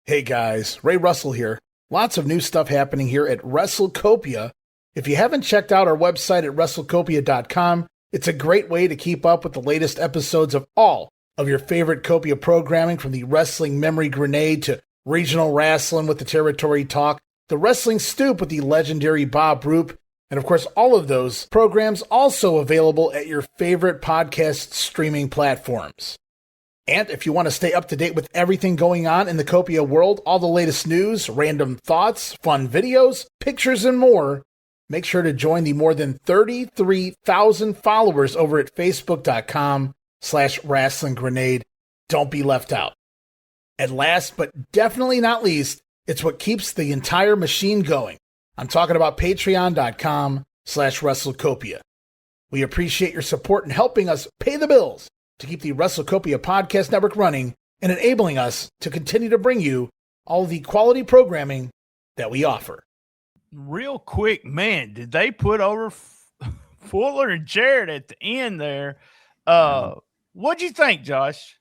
Hey guys, Ray Russell here. Lots of new stuff happening here at WrestleCopia. If you haven't checked out our website at WrestleCopia.com, it's a great way to keep up with the latest episodes of all of your favorite Copia programming, from the Wrestling Memory Grenade to Regional Wrestling with the Territory Talk, the Wrestling Stoop with the legendary Bob Roop, and of course, all of those programs also available at your favorite podcast streaming platforms. And if you want to stay up to date with everything going on in the Copia world, all the latest news, random thoughts, fun videos, pictures, and more, make sure to join the more than 33,000 followers over at Facebook.com/Wrestling Grenade. Don't be left out. And last but definitely not least, it's what keeps the entire machine going. I'm talking about Patreon.com/WrestleCopia. We appreciate your support in helping us pay the bills to keep the WrestleCopia Podcast Network running and enabling us to continue to bring you all the quality programming that we offer. Real quick, man, did they put over Fuller and Jarrett at the end there? What'd you think, Josh?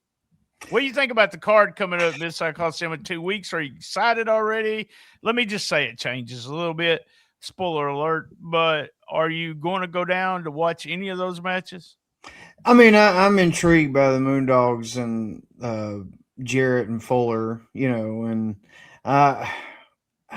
What do you think about the card coming up Mid-South Coliseum in 2 weeks? Are you excited already? Let me just say it changes a little bit. Spoiler alert. But are you going to go down to watch any of those matches? I mean, I'm intrigued by the Moondogs and Jarrett and Fuller, and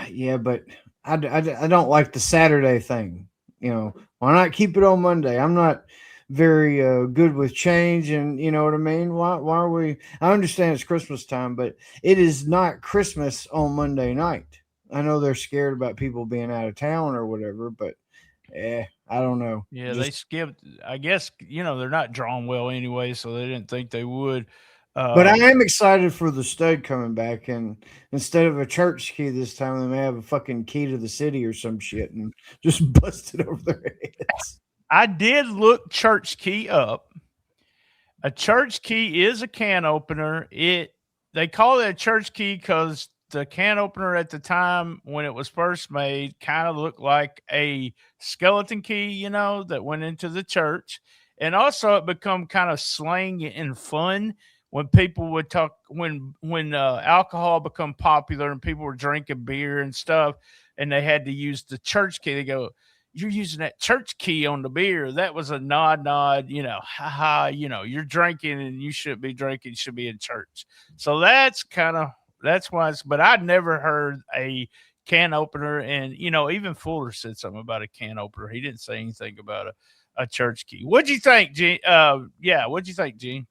yeah, but I don't like the Saturday thing. Why not keep it on Monday? I'm not very good with change, and you know what I mean. Why are we? I understand it's Christmas time, but it is not Christmas on Monday night. I know they're scared about people being out of town or whatever, but I don't know. Yeah, they skipped. I guess they're not drawn well anyway, so they didn't think they would. But I am excited for the stud coming back, and instead of a church key this time, they may have a fucking key to the city or some shit and just bust it over their heads. I did look church key up. A church key is a can opener. They call it a church key because the can opener at the time when it was first made kind of looked like a skeleton key, that went into the church. And also it become kind of slang and fun when people would talk, when alcohol become popular and people were drinking beer and stuff, and they had to use the church key. They go, "You're using that church key on the beer." That was a nod, haha, you're drinking and you shouldn't be drinking, you should be in church. So that's why but I'd never heard a can opener. And, even Fuller said something about a can opener. He didn't say anything about a church key. What'd you think, Gene? What'd you think, Gene?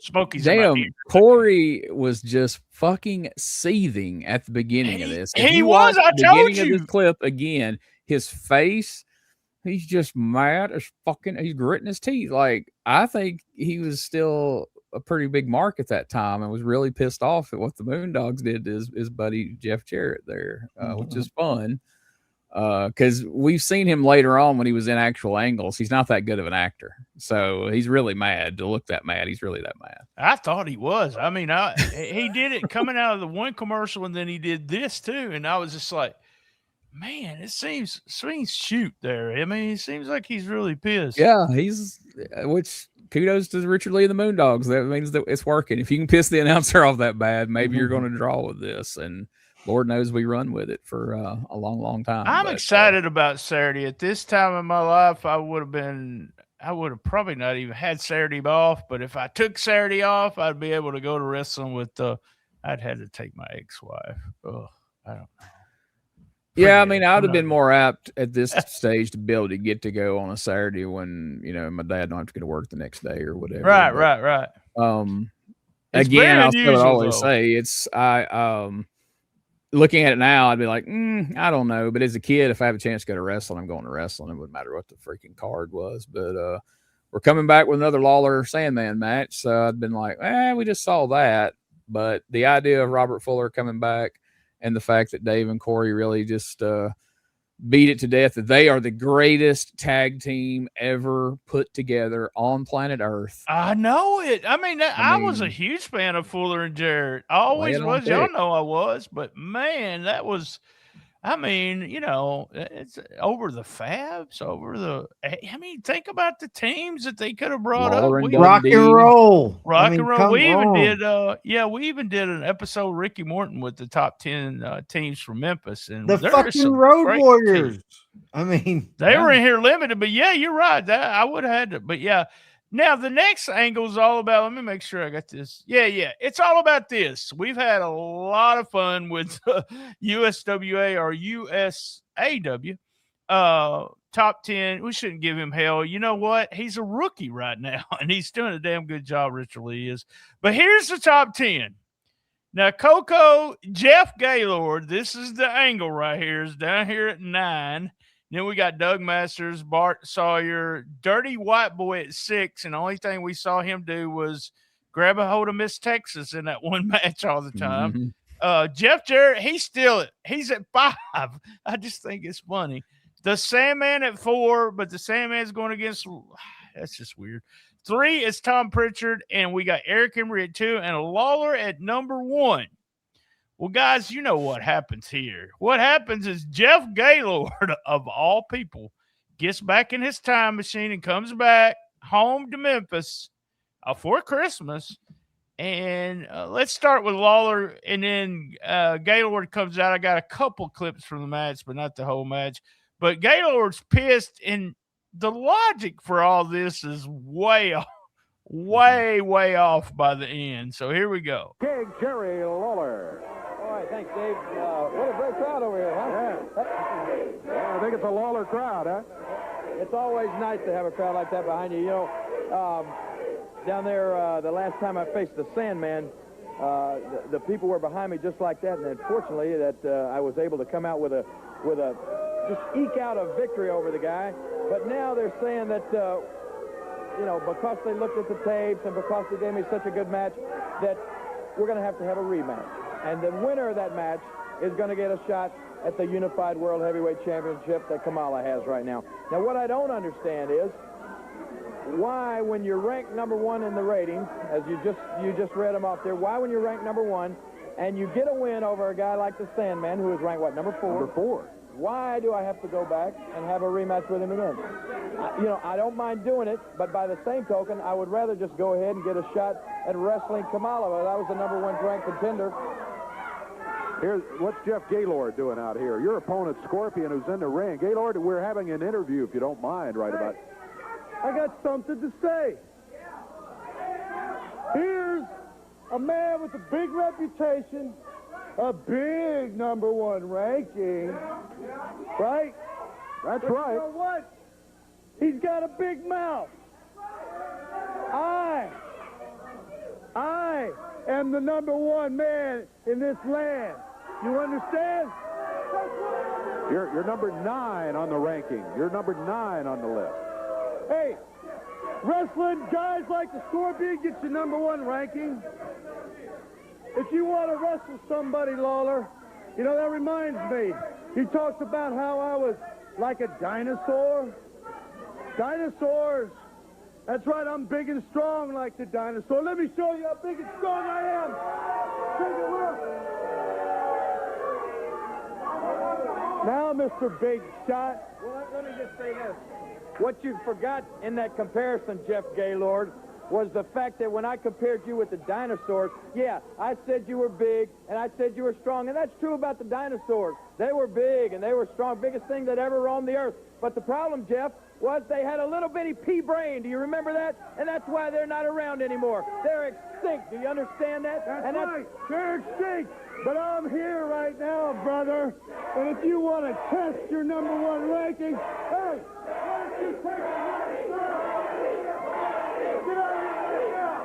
Smokey's damn, Corey was just fucking seething at the beginning of this. He was. I told you. Of this clip again, his face, he's just mad as fucking. He's gritting his teeth. Like, I think he was still a pretty big mark at that time and was really pissed off at what the Moondogs did to his buddy Jeff Jarrett there, which is fun. Because we've seen him later on when he was in actual angles. He's not that good of an actor, so he's really mad. To look that mad, he's really that mad. I thought he was. I mean, he did it coming out of the one commercial, and then he did this too, and I was just like, man, it seems shoot there. I mean, it seems like he's really pissed. Yeah, which kudos to Richard Lee and the Moondogs. That means that it's working. If you can piss the announcer off that bad, maybe you're going to draw with this, and Lord knows we run with it for a long, long time. I'm excited about Saturday. At this time in my life, I would have probably not even had Saturday off. But if I took Saturday off, I'd be able to go to wrestling with I'd had to take my ex-wife. Oh, I don't know. Yeah, I mean, I would have been more apt at this stage to be able to get to go on a Saturday when, my dad don't have to go to work the next day or whatever. Right. Again, I'll always say looking at it now, I'd be like, I don't know. But as a kid, if I have a chance to go to wrestling, I'm going to wrestling. It wouldn't matter what the freaking card was. But we're coming back with another Lawler Sandman match. So I'd been like, we just saw that. But the idea of Robert Fuller coming back and the fact that Dave and Corey really just beat it to death, that they are the greatest tag team ever put together on planet Earth. I know it. I mean, I was a huge fan of Fuller and Jarrett. I always was. Y'all know I was. But, man, that was – I mean, it's over the Fabs, over the – I mean, think about the teams that they could have brought up. Rock and roll. Rock and roll. We even did an episode of Ricky Morton with the top 10 teams from Memphis. And the fucking Road Warriors. Teams. I mean. They were in here limited, but, yeah, you're right. That I would have had to – but, yeah. Now, the next angle is all about – let me make sure I got this. Yeah. It's all about this. We've had a lot of fun with USWA or USAW top 10. We shouldn't give him hell. You know what? He's a rookie right now, and he's doing a damn good job, Richard Lee is. But here's the top 10. Now, Coco, Jeff Gaylord, this is the angle right here, is down here at 9. Then we got Doug Masters, Bart Sawyer, Dirty White Boy at 6, and the only thing we saw him do was grab a hold of Miss Texas in that one match all the time. Jeff Jarrett, he's at 5. I just think it's funny. The Sandman at 4, but the Sandman's going against – that's just weird. 3 is Tom Prichard, and we got Eric Embry at 2 and Lawler at number 1. Well, guys, you know what happens here. What happens is Jeff Gaylord, of all people, gets back in his time machine and comes back home to Memphis for Christmas. And let's start with Lawler, and then Gaylord comes out. I got a couple clips from the match, but not the whole match. But Gaylord's pissed, and the logic for all this is way off. Way off by the end. So here we go. Big Jerry Lawler. All right, thanks, Dave. What a great crowd over here, huh? Yeah, I think it's a Lawler crowd, huh? It's always nice to have a crowd like that behind you. You know, down there, the last time I faced the Sandman, the people were behind me just like that, and unfortunately, I was able to come out with a just eke out a victory over the guy. But now they're saying that. You know, because they looked at the tapes and because they gave me such a good match, that we're going to have a rematch. And the winner of that match is going to get a shot at the Unified World Heavyweight Championship that Kamala has right now. Now, what I don't understand is why, when you're ranked number 1 in the ratings, as you just read them off there, why when you're ranked number 1 and you get a win over a guy like the Sandman, who is ranked, what, number 4? Number 4. Why do I have to go back and have a rematch with him again? You know, I don't mind doing it, but by the same token, I would rather just go ahead and get a shot at wrestling Kamala. That was the number 1 ranked contender. Here's what's Jeff Gaylord doing out here. Your opponent, Scorpion, who's in the ring. Gaylord, we're having an interview, if you don't mind, right about. I got something to say. Here's a man with a big reputation, a big number 1 ranking, right? That's but right. You know what? He's got a big mouth. I am the number 1 man in this land. You understand? You're number 9 on the ranking. You're number 9 on the list. Hey, wrestling guys like the Scorpion get you number 1 ranking. If you want to wrestle somebody, Lawler, you know, that reminds me. He talks about how I was like a dinosaur. Dinosaurs. That's right, I'm big and strong like the dinosaur. Let me show you how big and strong I am. Take a look. Now, Mr. Big Shot. Well, let me just say this. What you forgot in that comparison, Jeff Gaylord, was the fact that when I compared you with the dinosaurs, yeah, I said you were big, and I said you were strong, and that's true about the dinosaurs. They were big, and they were strong, biggest thing that ever roamed the earth. But the problem, Jeff, was they had a little bitty pea brain. Do you remember that? And that's why they're not around anymore. They're extinct. Do you understand that? That's right. They're extinct. But I'm here right now, brother. And if you want to test your number 1 ranking, hey, why don't you take a look? Get out of here right now.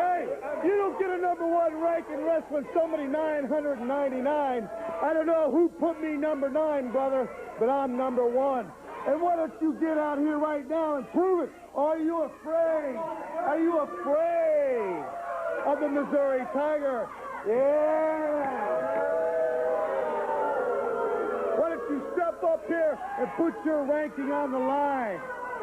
Hey, you don't get a number 1 ranking ranking wrestling somebody 999. I don't know who put me number 9, brother, but I'm number 1. And why don't you get out here right now and prove it? Are you afraid? Are you afraid of the Missouri Tiger? Yeah. Why don't you step up here and put your ranking on the line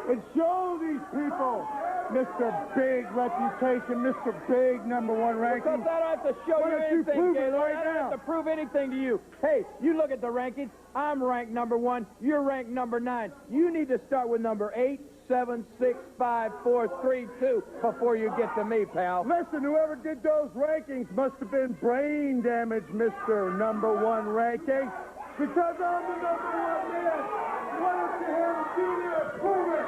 and show these people Mr. Big reputation, Mr. Big number 1 ranking. Because I don't have to show you anything, Gaylord. Right I don't have to prove anything to you. Hey, you look at the rankings. I'm ranked number 1. You're ranked number 9. You need to start with number 8, 7, 6, 5, 4, 3, 2 before you get to me, pal. Listen, whoever did those rankings must have been brain damaged, Mr. number 1 ranking. Because I'm the number 1 man. Why don't you have a junior prove it?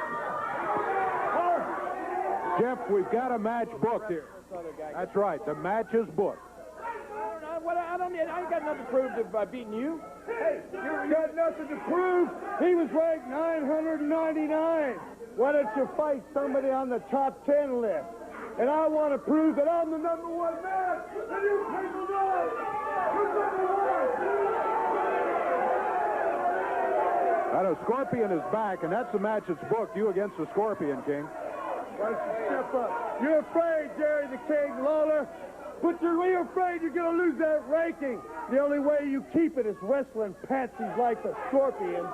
Jeff, we've got a match booked here. That's right. The match is booked. I ain't got nothing to prove by beating you. Hey, you got nothing to prove. He was ranked 999. Why don't you fight somebody on the top 10 list? And I want to prove that I'm the number 1 man. And you people know who's number 1. Now, the Scorpion is back, and that's the match that's booked. You against the Scorpion, King. Why don't you step up? You're afraid, Jerry the King Lawler. But you're afraid you're going to lose that ranking. The only way you keep it is wrestling pansies like the Scorpion.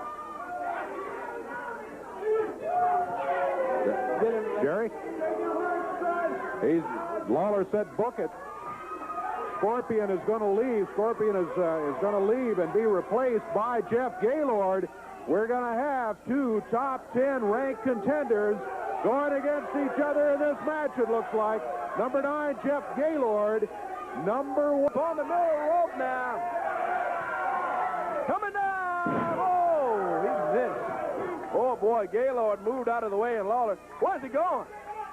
Jerry? Lawler said book it. Scorpion is going to leave. Scorpion is going to leave and be replaced by Jeff Gaylord. We're going to have 2 top 10 ranked contenders going against each other in this match, it looks like. Number 9, Jeff Gaylord. Number 1 on the middle rope now. Coming down. Oh, he missed. Oh, boy, Gaylord moved out of the way, and Lawler. Where's he going?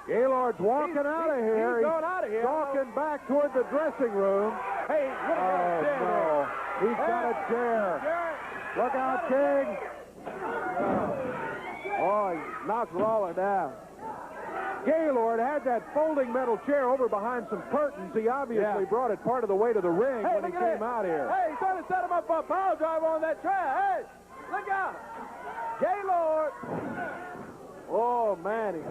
Gaylord's walking out of here. He's going out of here. Walking back toward the dressing room. Hey, look at that. No. He's got a chair. Look out, King. Oh, he knocked Lawler down. Gaylord had that folding metal chair over behind some curtains. He obviously brought it part of the way to the ring when he came out here. Hey, he's trying to set him up for a pile driver on that chair. Hey, look out. Gaylord. Oh, man.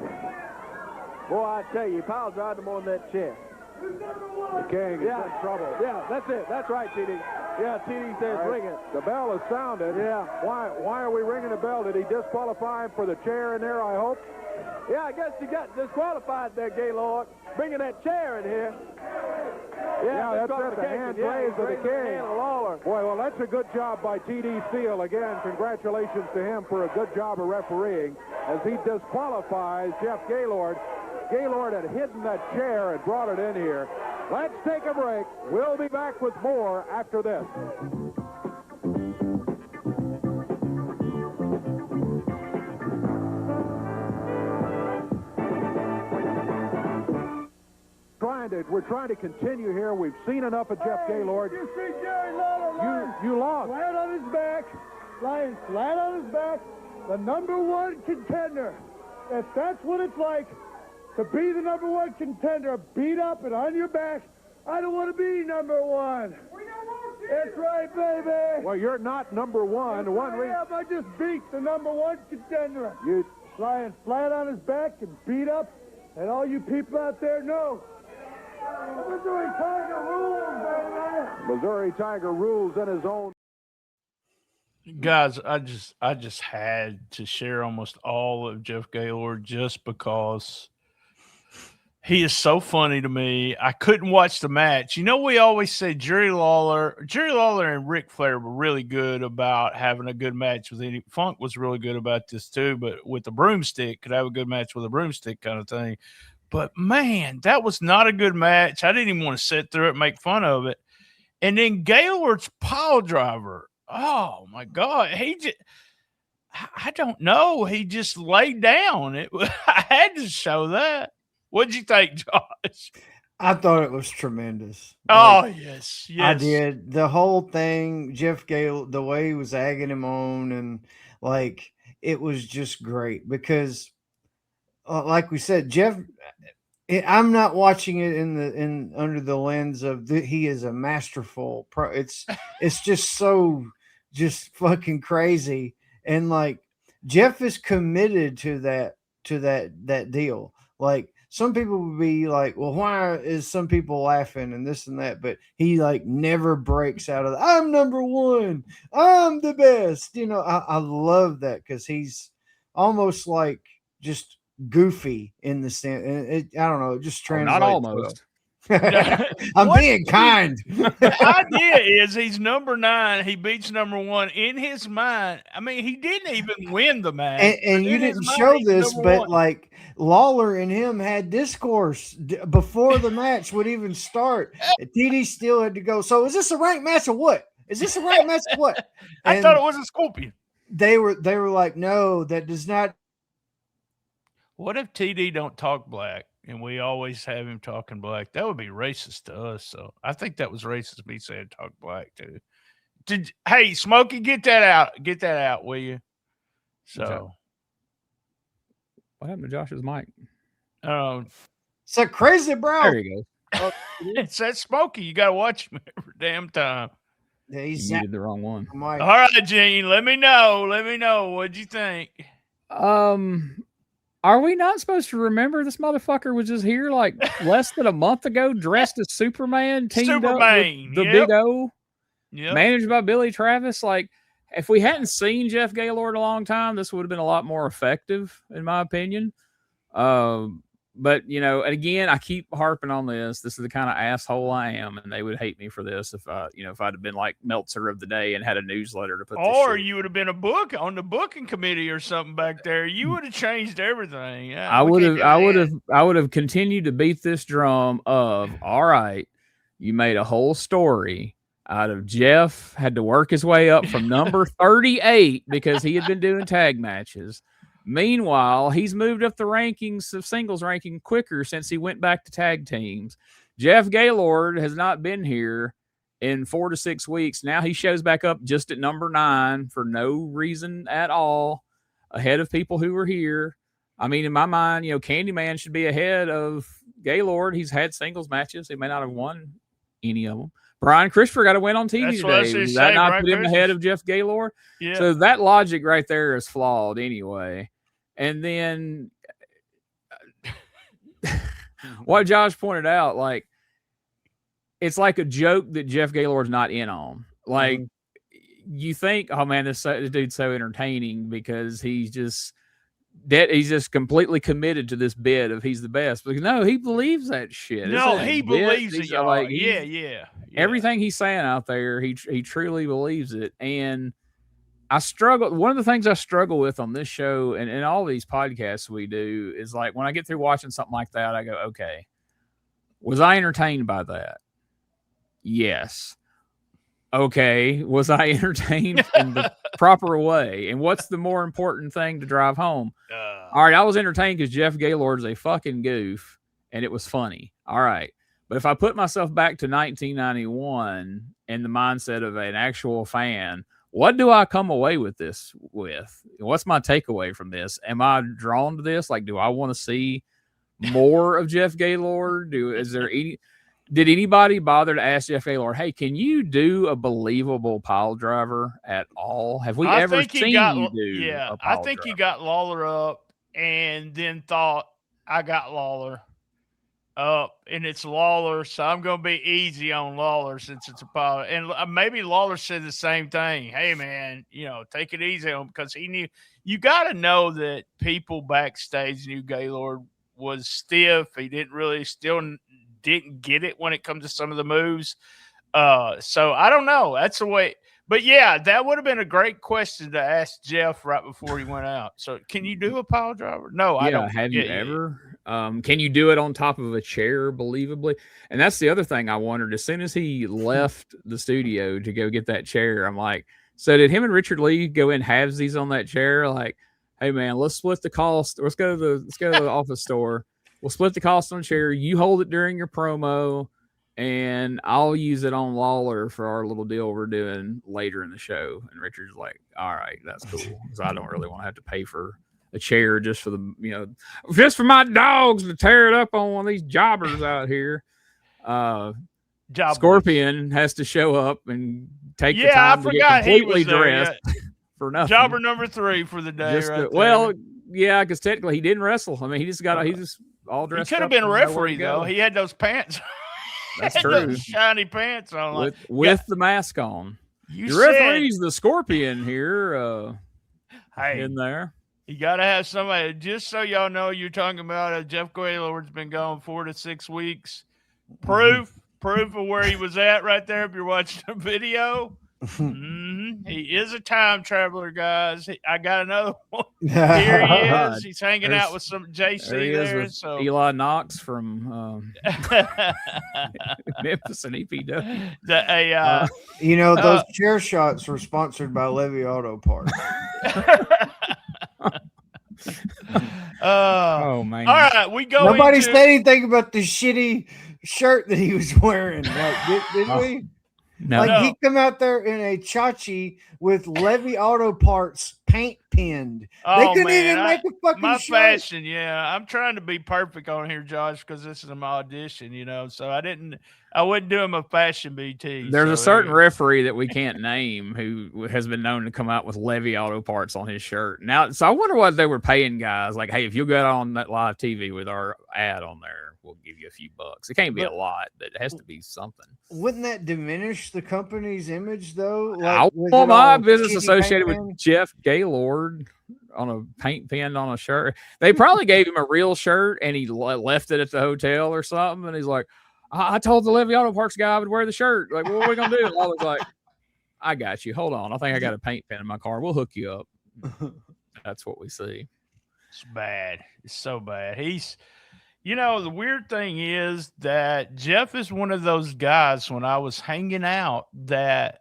Boy, I tell you, he pile drived him on that chair. The King is in trouble. Yeah, that's it. That's right, TD. Yeah, TD says ring it. The bell has sounded. Yeah. Why are we ringing the bell? Did he disqualify him for the chair in there, I hope? Yeah, I guess he got disqualified there, Gaylord. Bringing that chair in here. Yeah, that's it. The hand raised of the King. Boy, well, that's a good job by T.D. Steele. Again, congratulations to him for a good job of refereeing as he disqualifies Jeff Gaylord. Gaylord had hidden that chair and brought it in here. Let's take a break. We'll be back with more after this. We're trying to continue here. We've seen enough of Jeff Gaylord. You see Jerry Lawler You lost. flat on his back, lying flat on his back, the number 1 contender. If that's what it's like to be the number 1 contender, beat up and on your back, I don't want to be number 1. That's right, baby. Well, you're not number 1. I just beat the number 1 contender. You lying flat on his back and beat up, and all you people out there know. Missouri Tiger rules, baby. Missouri Tiger rules in his own. Guys, I just had to share almost all of Jeff Gaylord just because he is so funny to me. I couldn't watch the match. You know, we always say Jerry Lawler and Ric Flair were really good about having a good match with any. Funk was really good about this too, but with the broomstick, could have a good match with a broomstick kind of thing. But man, that was not a good match. I didn't even want to sit through it and make fun of it. And then Gaylord's pile driver. Oh my God. I don't know. He just laid down. I had to show that. What'd you think, Josh? I thought it was tremendous. Oh, yes. I did. The whole thing, Jeff Gale, the way he was egging him on, and like, it was just great because, like we said, Jeff, I'm not watching it in under the lens of he is a masterful pro. It's just so just fucking crazy, and like Jeff is committed to that deal. Like some people would be like, well, why is some people laughing and this and that, but he like never breaks out of I'm number one, I'm the best. I love that because he's almost like just goofy in the sense. I don't know. It just translates. Not almost. I'm being kind. The idea is he's number 9. He beats number 1 in his mind. I mean, he didn't even win the match. And you didn't show this, but like Lawler and him had discourse before the match would even start. TD still had to go. So is this a ranked match or what? Is this a ranked match or what? I thought it was a Scorpion. They were like, no, that does not. What if TD don't talk black and we always have him talking black? That would be racist to us. So I think that was racist me saying talk black too. Hey, Smokey, get that out. Get that out, will you? So what happened to Josh's mic? It's a crazy bro. There you go. It's that Smokey. You gotta watch him every damn time. Yeah, you muted the wrong one. All right, Gene. Let me know. What'd you think? Are we not supposed to remember this motherfucker was just here like less than a month ago, dressed as Superman, teamed up with the Big O, managed by Billy Travis? Like, if we hadn't seen Jeff Gaylord a long time, this would have been a lot more effective, in my opinion. But and again, I keep harping on this. This is the kind of asshole I am, and they would hate me for this if if I'd have been like Meltzer of the day and had a newsletter to put. Or you would have been on the booking committee or something back there. You would have changed everything. Yeah, I would have continued to beat this drum of all right. You made a whole story out of Jeff had to work his way up from number 38 because he had been doing tag matches. Meanwhile, he's moved up the rankings of singles ranking quicker since he went back to tag teams. Jeff Gaylord has not been here in 4 to 6 weeks. Now he shows back up just at number 9 for no reason at all, ahead of people who were here. I mean, in my mind, Candyman should be ahead of Gaylord. He's had singles matches. He may not have won any of them. Brian Christopher got a win on TV today. Does that not put him ahead of Jeff Gaylord? Yeah. So that logic right there is flawed anyway. And then what Josh pointed out, like, it's like a joke that Jeff Gaylord's not in on. Like, you think, oh man, this dude's so entertaining because he's just completely committed to this bit of he's the best. But no, he believes that shit. No, he believes it, y'all. Like, yeah. Everything he's saying out there, he truly believes it. And one of the things I struggle with on this show and all these podcasts we do is like when I get through watching something like that, I go, okay, was I entertained by that? Yes. Okay, was I entertained in the proper way? And what's the more important thing to drive home? All right, I was entertained because Jeff Gaylord is a fucking goof, and it was funny. All right. But if I put myself back to 1991 in the mindset of an actual fan, what do I come away with this with? What's my takeaway from this? Am I drawn to this? Like, do I want to see more of Jeff Gaylord? Did anybody bother to ask Jeff Gaylord, hey, can you do a believable pile driver at all? Have we ever seen you do a pile I think driver? he got Lawler up and then thought, I got Lawler up, and it's Lawler, so I'm going to be easy on Lawler since it's a pile. And maybe Lawler said the same thing. Hey, man, take it easy on him because he knew. You got to know that people backstage knew Gaylord was stiff. He still didn't get it when it comes to some of the moves. So I don't know. That's the way. But yeah, that would have been a great question to ask Jeff right before he went out. So can you do a pile driver? No, I don't. Have you ever? Can you do it on top of a chair believably? And that's the other thing I wondered. As soon as he left the studio to go get that chair, I'm like, so did him and Richard Lee go in halvesies on that chair? Like, hey man, let's split the cost. Let's go to the office store. We'll split the cost on a chair. You hold it during your promo, and I'll use it on Lawler for our little deal we're doing later in the show. And Richard's like, all right, that's cool. Because I don't really want to have to pay for a chair just for the just for my dogs to tear it up on one of these jobbers out here. Scorpion has to show up and take the time to get completely dressed for nothing. Jobber number 3 for the day. Yeah, because technically he didn't wrestle. I mean, he just all dressed. He could have been a referee though. He had those pants. That's true. Those shiny pants on with the mask on. The referee's the Scorpion here. In there. You got to have somebody. Just so y'all know, you're talking about Jeff Gaylord's been gone 4 to 6 weeks. Proof of where he was at right there. If you're watching the video, he is a time traveler, guys. I got another one. Here he is. He's hanging out with some JC there. So Eli Knox from Memphis and EPW. Those chair shots were sponsored by Levy Auto Parts. Oh man! All right, we go. Nobody said anything about the shitty shirt that he was wearing. Did we? No. He come out there in a chachi with Levy Auto Parts paint pinned. They couldn't even make a fucking shirt. Fashion, yeah. I'm trying to be perfect on here, Josh, because this is my audition, So I wouldn't do him a fashion BT. There's a certain referee that we can't name who has been known to come out with Levy Auto Parts on his shirt. Now, so I wonder what they were paying guys. Like, hey, if you'll get on that live TV with our ad on there, we'll give you a few bucks. It can't be a lot, but it has to be something. Wouldn't that diminish the company's image, though? I want my business associated with Jeff Gaylord on a paint pen on a shirt. They probably gave him a real shirt and he left it at the hotel or something. And he's like, I told the Levy Auto Parts guy I would wear the shirt. Like, what are we going to do? And I was like, I got you. Hold on. I think I got a paint pen in my car. We'll hook you up. That's what we see. It's bad. It's so bad. The weird thing is that Jeff is one of those guys when I was hanging out that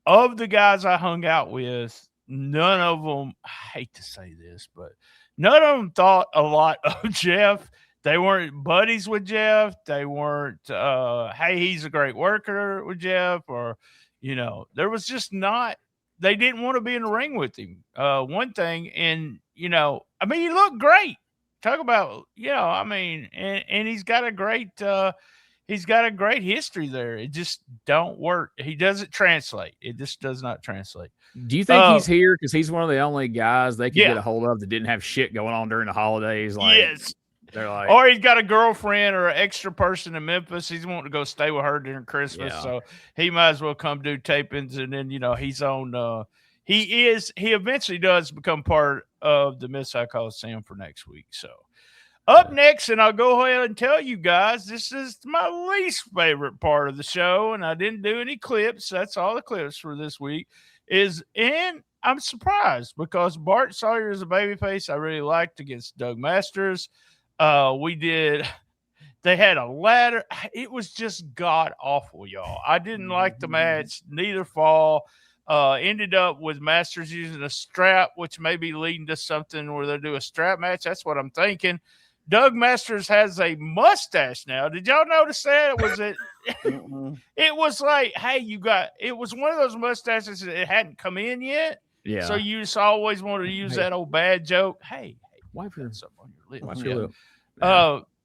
of the guys I hung out with, none of them, I hate to say this, but none of them thought a lot of Jeff. They weren't buddies with Jeff. They weren't, hey, he's a great worker with Jeff, or, there was just not, they didn't want to be in the ring with him. One thing, and, he looked great. Talk about, and he's got a great, history there. It just don't work. He doesn't translate. It just does not translate. Do you think he's here because he's one of the only guys they could get a hold of that didn't have shit going on during the holidays? Like, yes. They're like, or he's got a girlfriend or an extra person in Memphis. He's wanting to go stay with her during Christmas. Yeah. So he might as well come do tapings. And then, he's on, he eventually does become part of the Mid-South Coliseum for next week. So up next, and I'll go ahead and tell you guys, this is my least favorite part of the show. And I didn't do any clips. That's all the clips for this week and I'm surprised because Bart Sawyer is a babyface I really liked against Doug Masters. They had a ladder. It was just god awful, y'all. I didn't like the match. Neither fall. Ended up with Masters using a strap, which may be leading to something where they do a strap match. That's what I'm thinking. Doug Masters has a mustache now. Did y'all notice that? It was like, hey, it was one of those mustaches that it hadn't come in yet. Yeah. So you just always wanted to use that old bad joke. Hey, wipe something on your lip. Wipe your lip.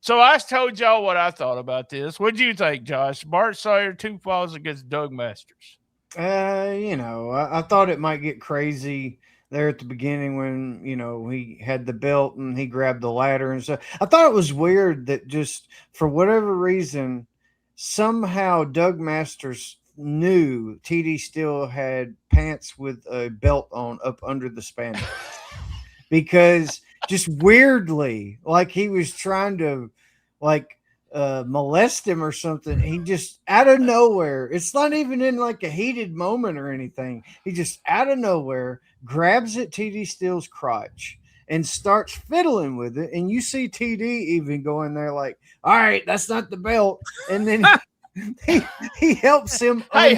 So I told y'all what I thought about this. What do you think, Josh? Bart Sawyer 2 falls against Doug Masters. I thought it might get crazy there at the beginning when, he had the belt and he grabbed the ladder and stuff. I thought it was weird that just for whatever reason, somehow Doug Masters knew TD still had pants with a belt on up under the spandex. Because just weirdly, like he was trying to molest him or something. He just out of nowhere. It's not even in like a heated moment or anything. He just out of nowhere grabs at TD Steele's crotch and starts fiddling with it. And you see TD even going there like, all right, that's not the belt. And then he helps him. Hey,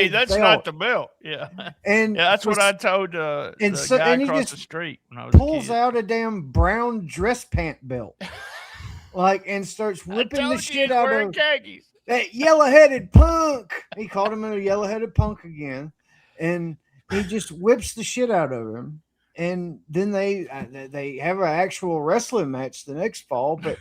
that's belt. Not the belt. Yeah. And that's what I told the guy across the street. When I was pulls out a damn brown dress pant belt. And starts whipping the shit out of khakis. That yellow-headed punk. He called him a yellow-headed punk again. And he just whips the shit out of him. and then they have an actual wrestling match the next fall. But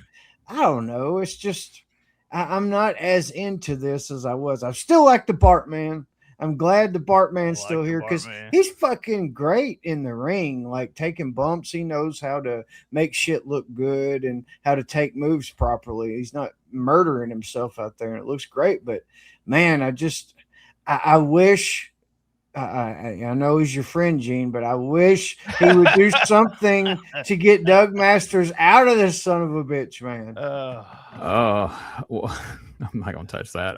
I don't know. It's just I'm not as into this as I was. I still like the Bartman. I'm glad the Bartman's still here because he's fucking great in the ring, like taking bumps. He knows how to make shit look good and how to take moves properly. He's not murdering himself out there, and it looks great. But man, I wish. I know he's your friend, Gene, but I wish he would do something to get Doug Masters out of this son of a bitch, man. Well, I'm not gonna touch that.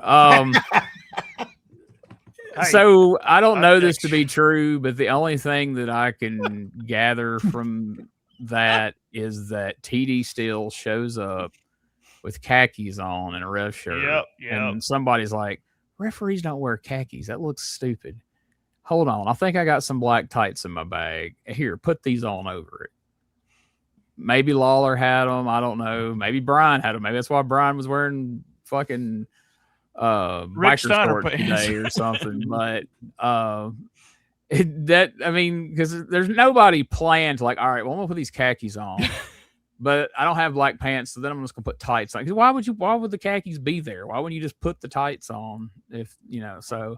So I don't know this to be true, but the only thing that I can gather from that is that TD still shows up with khakis on and a ref shirt. Yep. And somebody's like, referees don't wear khakis. That looks stupid. Hold on. I think I got some black tights in my bag. Here, put these on over it. Maybe Lawler had them. I don't know. Maybe Brian had them. Maybe that's why Brian was wearing fucking biker shorts today or something. But because there's nobody planned to like, all right, well, I'm gonna put these khakis on, but I don't have black pants, so then I'm just gonna put tights on. Why would the khakis be there? Why wouldn't you just put the tights on? If you know, so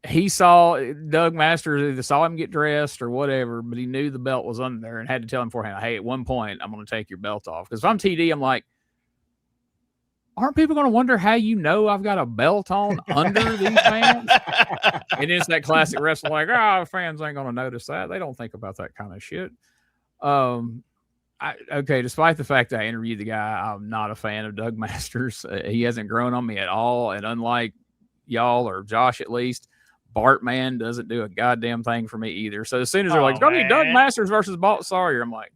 he saw Doug Masters, either saw him get dressed or whatever, but he knew the belt was under there and had to tell him beforehand, hey, at one point I'm gonna take your belt off. Because if I'm TD, I'm like, aren't people going to wonder how you know I've got a belt on under these pants? And it's that classic wrestling, like, oh, fans ain't going to notice that. They don't think about that kind of shit. Despite the fact that I interviewed the guy, I'm not a fan of Doug Masters. He hasn't grown on me at all. And unlike y'all or Josh, at least, Bartman doesn't do a goddamn thing for me either. So as soon as they're like, it's going to be Doug Masters versus Balt Sawyer, I'm like,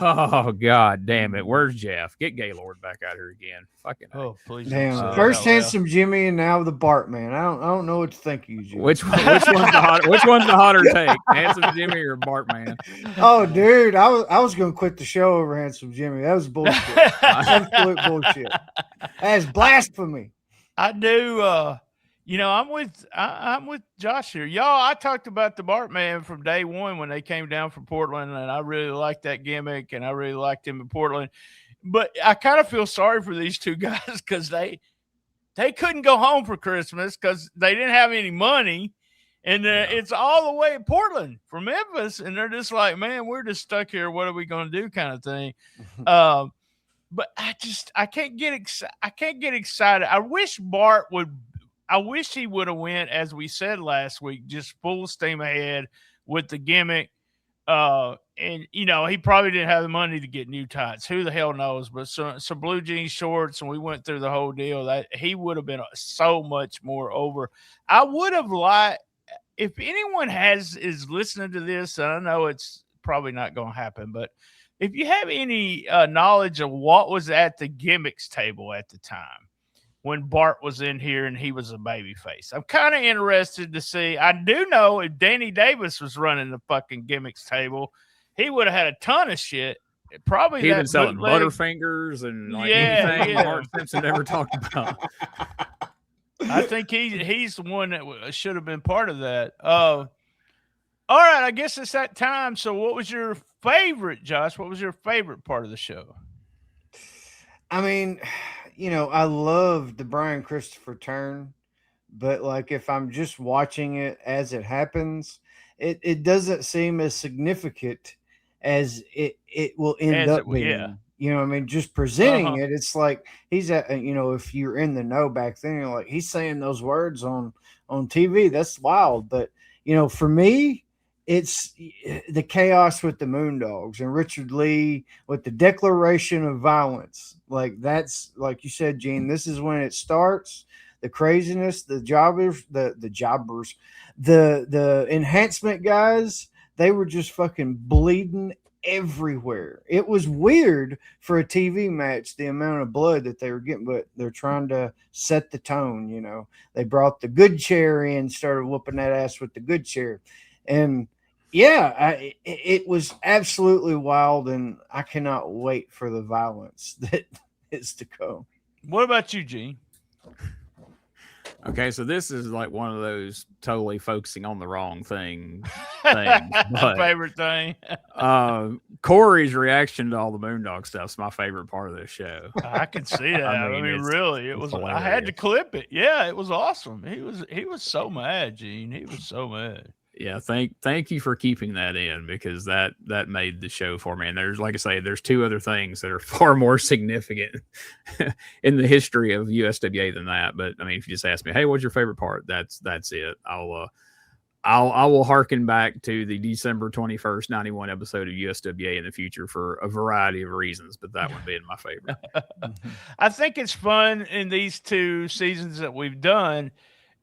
oh god damn it! Where's Jeff? Get Gaylord back out here again. Fucking please! Damn. First Handsome Jimmy and now the Bartman. I don't know what to think of you, Jimmy. Which one's the hotter take, Handsome Jimmy or Bartman? Oh, dude, I was gonna quit the show over Handsome Jimmy. That was bullshit. Absolute bullshit. That is blasphemy. I do. I'm with Josh here. Y'all, I talked about the Bartman from day one when they came down from Portland, and I really liked that gimmick, and I really liked him in Portland. But I kind of feel sorry for these two guys because they couldn't go home for Christmas because they didn't have any money, and it's all the way in Portland from Memphis, and they're just like, man, we're just stuck here. What are we going to do, kind of thing. But I can't get excited. I wish he would have went, as we said last week, just full steam ahead with the gimmick. And he probably didn't have the money to get new tights. Who the hell knows? But some blue jean shorts, and we went through the whole deal. That he would have been so much more over. I would have liked, if anyone is listening to this, and I know it's probably not going to happen, but if you have any knowledge of what was at the gimmicks table at the time when Bart was in here and he was a babyface, I'm kind of interested to see. I do know if Danny Davis was running the fucking gimmicks table, he would have had a ton of shit. Probably he'd been selling Butterfingers and anything Bart Simpson ever talked about. I think he's the one that should have been part of that. All right, I guess it's that time. So what was your favorite, Josh? What was your favorite part of the show? I mean, I love the Brian Christopher turn, but like if I'm just watching it as it happens, it doesn't seem as significant as it will end up being. Yeah. You know what I mean? Just presenting it, it's like he's at, if you're in the know back then, you're like, he's saying those words on TV. That's wild. But, for me, it's the chaos with the Moondogs and Richard Lee with the declaration of violence. Like that's, like you said, Gene, this is when it starts. The craziness, the jobbers, the enhancement guys, they were just fucking bleeding everywhere. It was weird for a TV match, the amount of blood that they were getting, but they're trying to set the tone. They brought the good chair in, started whooping that ass with the good chair. And it was absolutely wild, and I cannot wait for the violence that is to come. What about you, Gene? Okay, so this is like one of those totally focusing on the wrong things. But, favorite thing. Corey's reaction to all the Moondog stuff is my favorite part of this show. I can see that. I mean really, it was. hilarious. I had to clip it. Yeah, it was awesome. He was so mad, Gene. He was so mad. Yeah, thank you for keeping that in, because that made the show for me. And there's, like I say, there's two other things that are far more significant in the history of USWA than that. But I mean, if you just ask me, hey, what's your favorite part? That's it. I will harken back to the December 21st, 91 episode of USWA in the future for a variety of reasons, but that one being my favorite. I think it's fun in these two seasons that we've done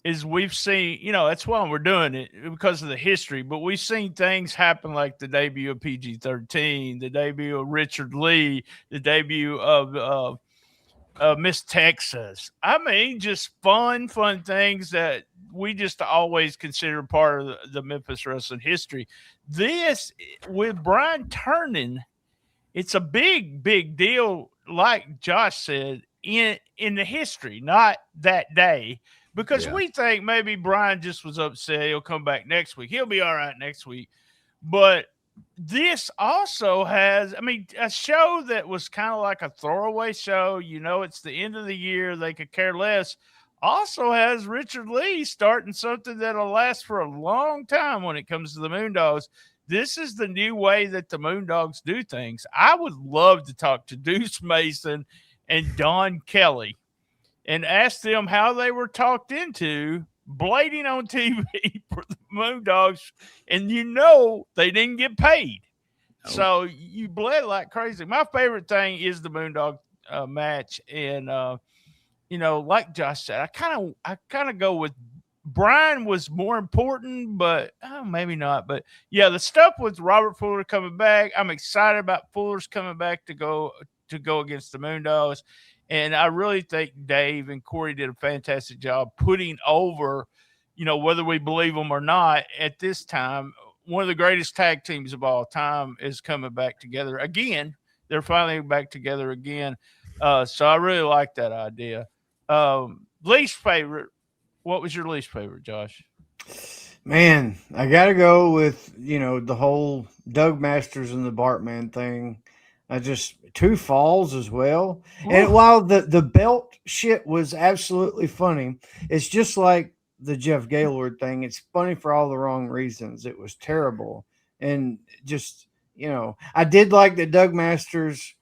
is we've seen, that's why we're doing it, because of the history, but we've seen things happen like the debut of PG-13, the debut of Richard Lee, the debut of Miss Texas. I mean, just fun things that we just always consider part of the Memphis wrestling history. This, with Brian turning, it's a big deal, like Josh said, in the history, not that day. Because we think maybe Brian just was upset. He'll come back next week. He'll be all right next week. But this also has, I mean, a show that was kind of like a throwaway show. It's the end of the year. They could care less. Also has Richard Lee starting something that'll last for a long time when it comes to the Moondogs. This is the new way that the Moondogs do things. I would love to talk to Deuce Mason and Don Kelly and ask them how they were talked into blading on TV for the Moondogs, and they didn't get paid. Oh. So you bled like crazy. My favorite thing is the Moondog match, and like Josh said, I kind of go with Brian was more important, but maybe not. But yeah, the stuff with Robert Fuller coming back, I'm excited about Fuller's coming back to go against the Moondogs. And I really think Dave and Corey did a fantastic job putting over, whether we believe them or not, at this time, one of the greatest tag teams of all time is coming back together again. They're finally back together again. So I really like that idea. Least favorite. What was your least favorite, Josh? Man, I got to go with, the whole Doug Masters and the Bartman thing. Two falls as well. Ooh. And while the belt shit was absolutely funny, it's just like the Jeff Gaylord thing. It's funny for all the wrong reasons. It was terrible. And just, I did like that Doug Masters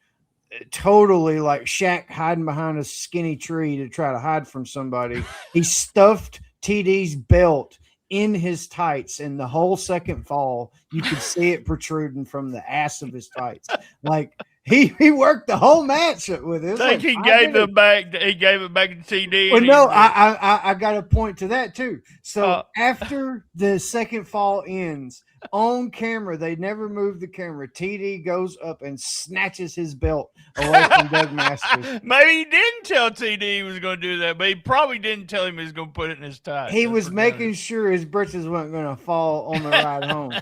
totally like Shaq hiding behind a skinny tree to try to hide from somebody. He stuffed TD's belt in his tights, and the whole second fall, you could see it protruding from the ass of his tights. Like he worked the whole match with it. I think he gave it back. He gave it back to TD. Well, no, I got a point to that too. So after the second fall ends, on camera, they never moved the camera. TD goes up and snatches his belt away from Doug Masters. Maybe he didn't tell TD he was going to do that, but he probably didn't tell him he was going to put it in his tie. He was making sure his britches weren't going to fall on the ride home.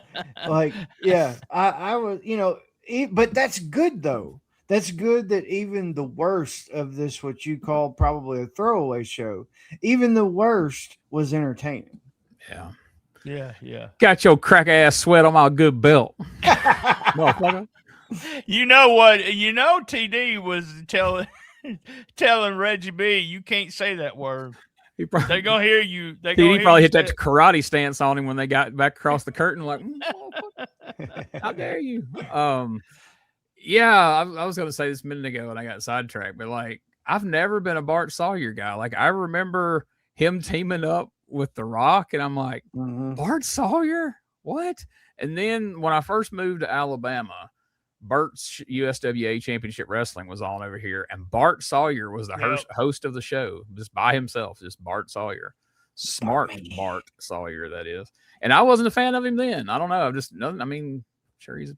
Like, yeah, I was, but that's good though. That's good that even the worst of this, what you call probably a throwaway show, even the worst was entertaining. Yeah. Yeah. Got your crack ass sweat on my good belt. You know what? TD was telling Reggie B, you can't say that word. They're gonna hear you. TD probably hit that karate stance on him when they got back across the curtain. Like, how dare you? Yeah, I was gonna say this a minute ago and I got sidetracked, but like, I've never been a Bart Sawyer guy. Like, I remember him teaming up with The Rock, and I'm like, Bart Sawyer? What? And then when I first moved to Alabama, Bert's USWA Championship Wrestling was on over here, and Bart Sawyer was the host of the show, just by himself, just Bart Sawyer. Smart Bart Sawyer, that is. And I wasn't a fan of him then. I don't know. Sure, he's a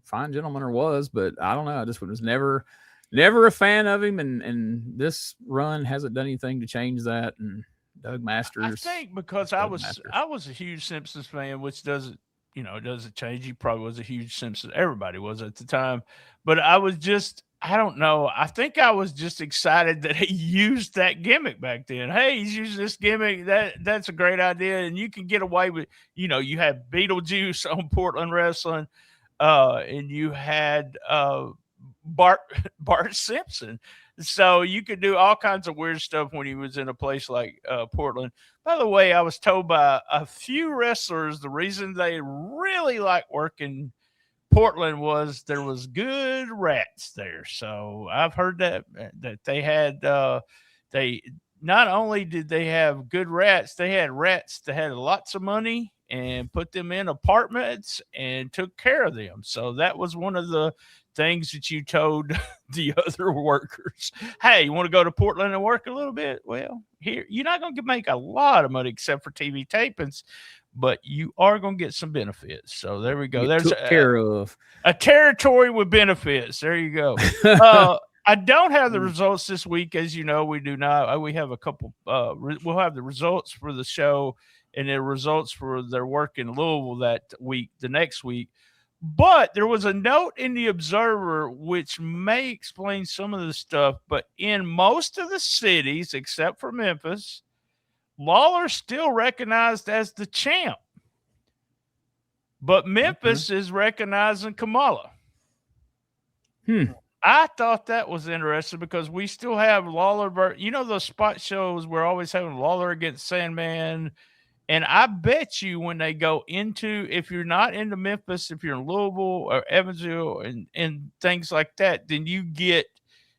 fine gentleman, or was, but I don't know. I just was never a fan of him, and this run hasn't done anything to change that. And Doug Masters. I think because I was a huge Simpsons fan, which doesn't change. He probably was a huge Simpsons. Everybody was at the time, but I I don't know. I think I was just excited that he used that gimmick back then. Hey, he's using this gimmick. That's a great idea. And you can get away with, you had Beetlejuice on Portland Wrestling, and you had Bart Simpson. So you could do all kinds of weird stuff when he was in a place like Portland. By the way, I was told by a few wrestlers the reason they really like working Portland was there was good rats there. So I've heard that they had they not only did they have good rats, they had rats that had lots of money and put them in apartments and took care of them. So that was one of the things that you told the other workers. Hey, you want to go to Portland and work a little bit? Well, here you're not going to make a lot of money except for TV tapings, but you are going to get some benefits. So there we go. There's care of a territory with benefits. There you go. I don't have the results this week. As you know, we do not. We have a couple. We'll have the results for the show and the results for their work in Louisville that week, the next week. But there was a note in the Observer which may explain some of the stuff. But in most of the cities, except for Memphis, Lawler's still recognized as the champ, but Memphis is recognizing Kamala. I thought that was interesting because we still have Lawler. Those spot shows we're always having Lawler against Sandman. And I bet you when they go into, if you're not into Memphis, if you're in Louisville or Evansville and things like that, then you get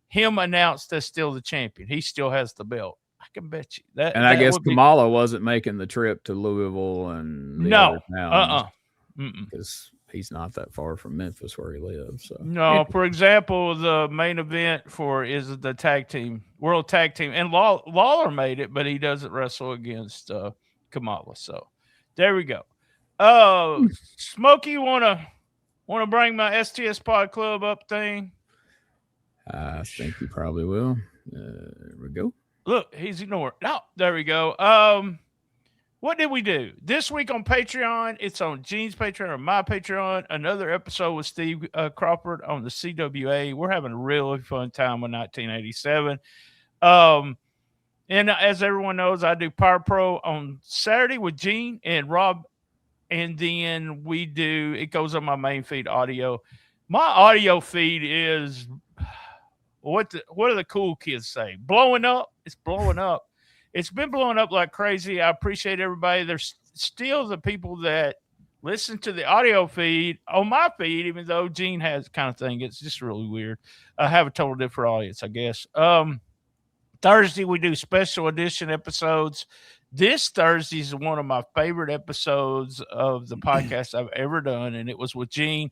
him announced as still the champion. He still has the belt. I can bet you that. And I guess Kamala wasn't making the trip to Louisville and other towns because he's not that far from Memphis where he lives. So no, for example, the main event is the tag team, world tag team, and Lawler made it, but he doesn't wrestle against Kamala. So there we go. Smokey, want to bring my STS Pod Club up thing? I think you probably will. There we go. Look, he's ignored. No, there we go. What did we do this week on Patreon? It's on Gene's Patreon or my Patreon. Another episode with Steve Crawford on the CWA. We're having a really fun time with 1987. And as everyone knows, I do Power Pro on Saturday with Gene and Rob. And then it goes on my main feed audio. My audio feed is, what do the cool kids say? Blowing up. It's blowing up. It's been blowing up like crazy. I appreciate everybody. There's still the people that listen to the audio feed on my feed, even though Gene has kind of thing. It's just really weird. I have a total different audience, I guess. Thursday, we do special edition episodes. This Thursday is one of my favorite episodes of the podcast I've ever done, and it was with Gene,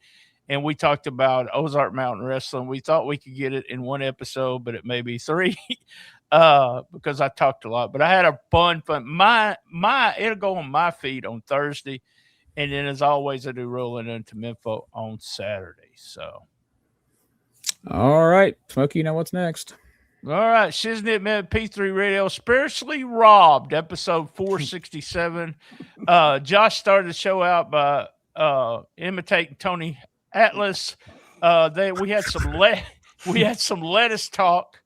and we talked about Ozark Mountain Wrestling. We thought we could get it in one episode, but it may be three because I talked a lot. But I had a fun. It'll go on my feed on Thursday, and then as always, I do Rolling Into Memphis on Saturday. So, all right, Smokey, you know what's next? All right, Shiznit Minute P3 Radio, Spiritually Robbed, episode 467. Josh started the show out by imitating Tony Atlas. We had some lettuce talk.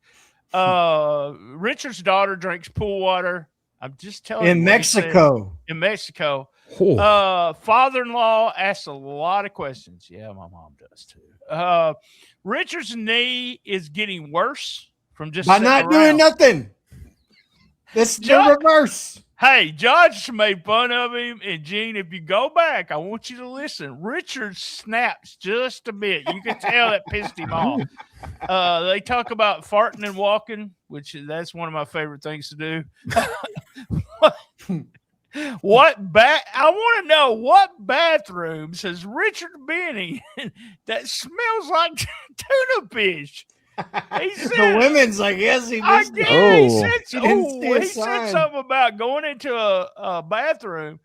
Richard's daughter drinks pool water. I'm just telling you. In Mexico. Father-in-law asks a lot of questions. Yeah, my mom does too. Richard's knee is getting worse. From just by not doing nothing. That's the reverse. Hey, Josh made fun of him. And Gene, if you go back, I want you to listen. Richard snaps just a bit. You can tell that pissed him off. They talk about farting and walking, which that's one of my favorite things to do. I want to know what bathrooms has Richard been in that smells like tuna fish? He said, the women's, I guess he missed it. He said something about going into a bathroom,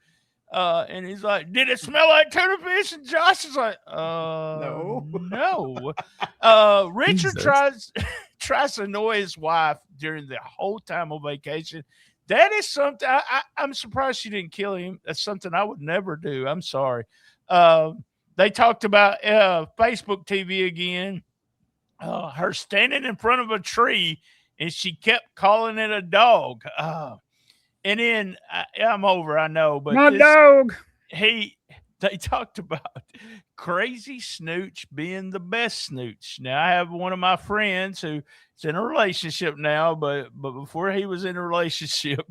and he's like, "Did it smell like tuna fish?" And Josh is like, no." Richard tries to annoy his wife during the whole time of vacation. That is something I'm surprised she didn't kill him. That's something I would never do. I'm sorry. They talked about Facebook TV again. her standing in front of a tree, and she kept calling it a dog. And then I'm over, I know, but My dog. They talked about Crazy Snooch being the best snooch. Now, I have one of my friends who's in a relationship now, but before he was in a relationship,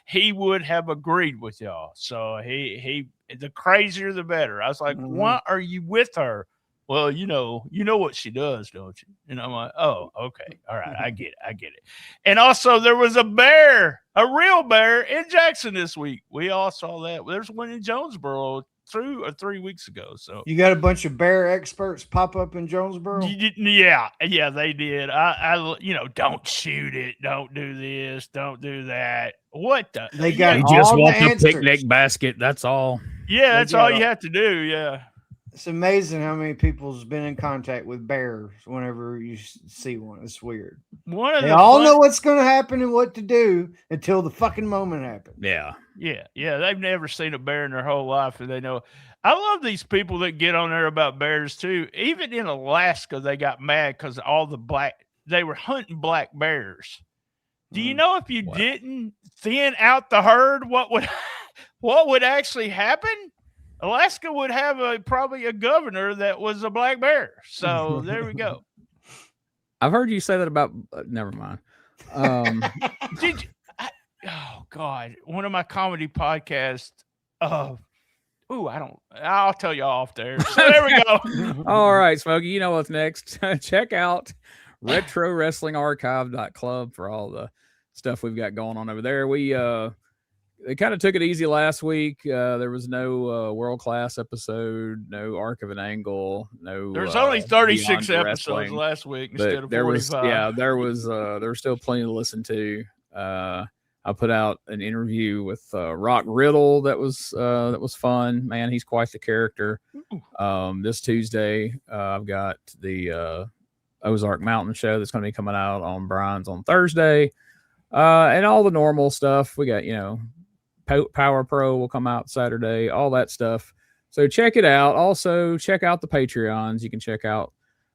he would have agreed with y'all. So he the crazier the better. I was like, why are you with her? Well, you know what she does, don't you? And I'm like, oh, okay. All right. I get it. And also there was a bear, a real bear in Jackson this week. We all saw that. There's one in Jonesboro 2 or 3 weeks ago. So you got a bunch of bear experts pop up in Jonesboro? Yeah, they did. I don't shoot it. Don't do this. Don't do that. What the? They got You all just the want the answers. picnic basket. That's all. Yeah, that's all you have to do. Yeah. It's amazing how many people's been in contact with bears whenever you see one. It's weird. They all know what's going to happen and what to do until the fucking moment happens. Yeah. Yeah. They've never seen a bear in their whole life, and they know. I love these people that get on there about bears too. Even in Alaska, they got mad because they were hunting black bears. Do you know if you didn't thin out the herd, what would actually happen? Alaska would have probably a governor that was a black bear. So there we go. I've heard you say that about. Never mind. Did you? Oh God! One of my comedy podcasts. I'll tell you off there. So there we go. All right, Smokey. You know what's next? Check out RetroWrestlingArchive.club for all the stuff we've got going on over there. They kind of took it easy last week. There was no world class episode, no Arc of an Angle, no. There's only 36 episodes last week instead of 45. There was still plenty to listen to. I put out an interview with Rock Riddle that was fun. Man, he's quite the character. This Tuesday, I've got the Ozark Mountain show that's going to be coming out on Brian's on Thursday, and all the normal stuff. We got Power Pro will come out Saturday, all that stuff. So check it out. Also, check out the Patreons. You can check out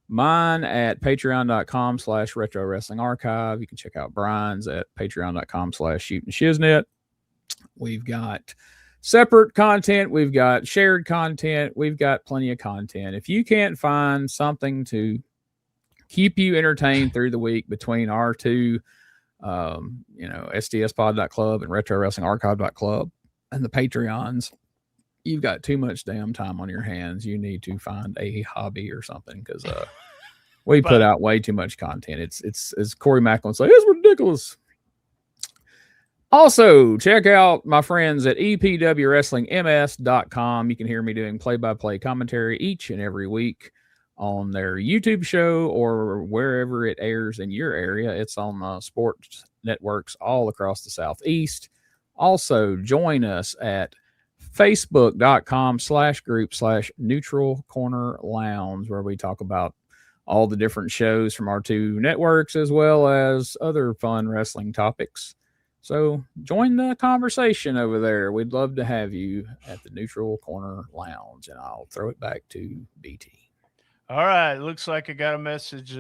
mine at patreon.com/retro wrestling archive. You can check out Brian's at patreon.com/shootingshiznit. We've got separate content. We've got shared content. We've got plenty of content. If you can't find something to keep you entertained through the week between our two STSpod.club and RetroWrestlingArchive.club and the Patreons, you've got too much damn time on your hands. You need to find a hobby or something, because we put out way too much content. It's as Corey Maclin said, it's ridiculous. Also, check out my friends at EPWWrestlingMS.com. You can hear me doing play-by-play commentary each and every week on their YouTube show or wherever it airs in your area. It's on sports networks all across the Southeast. Also, join us at facebook.com/group/Neutral Corner Lounge, where we talk about all the different shows from our two networks as well as other fun wrestling topics. So join the conversation over there. We'd love to have you at the Neutral Corner Lounge, and I'll throw it back to BT. All right. Looks like I got a message.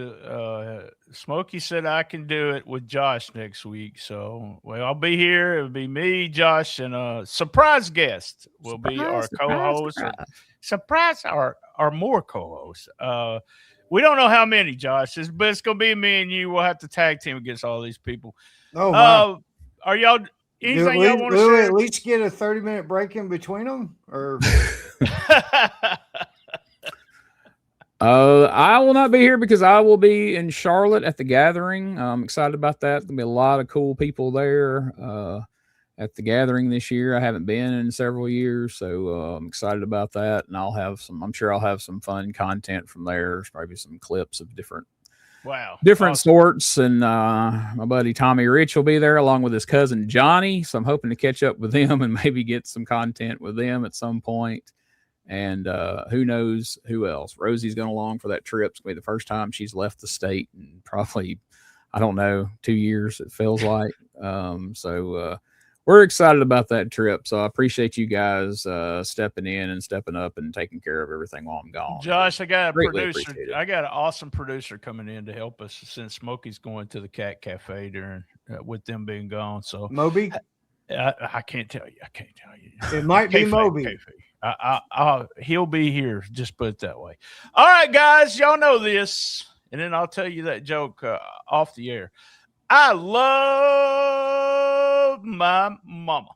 Smokey said I can do it with Josh next week. So, I'll be here. It'll be me, Josh, and a surprise guest will be our co-host. Surprise or more co-hosts. We don't know how many, Josh, but it's going to be me and you. We'll have to tag team against all these people. Oh, wow. Are y'all anything y'all want to share? At least get a 30-minute break in between them? Or I will not be here because I will be in Charlotte at the gathering. I'm excited about that. There's going to be a lot of cool people there at the gathering this year. I haven't been in several years, so I'm excited about that. And I'm sure I'll have some fun content from there. There's probably some clips of different sorts. And my buddy Tommy Rich will be there along with his cousin Johnny. So I'm hoping to catch up with them and maybe get some content with them at some point. And who knows who else. Rosie's going along for that trip. It's going to be the first time she's left the state in probably, 2 years, it feels like. So we're excited about that trip. So I appreciate you guys stepping in and stepping up and taking care of everything while I'm gone. Josh, I got a Greatly producer. appreciate it. I got an awesome producer coming in to help us since Smokey's going to the Cat Cafe during with them being gone. So Moby? I can't tell you. I can't tell you. It might be Kayfabe, Moby. kayfabe. He'll be here. Just put it that way. All right, guys, y'all know this, and then I'll tell you that joke off the air. I love my mama.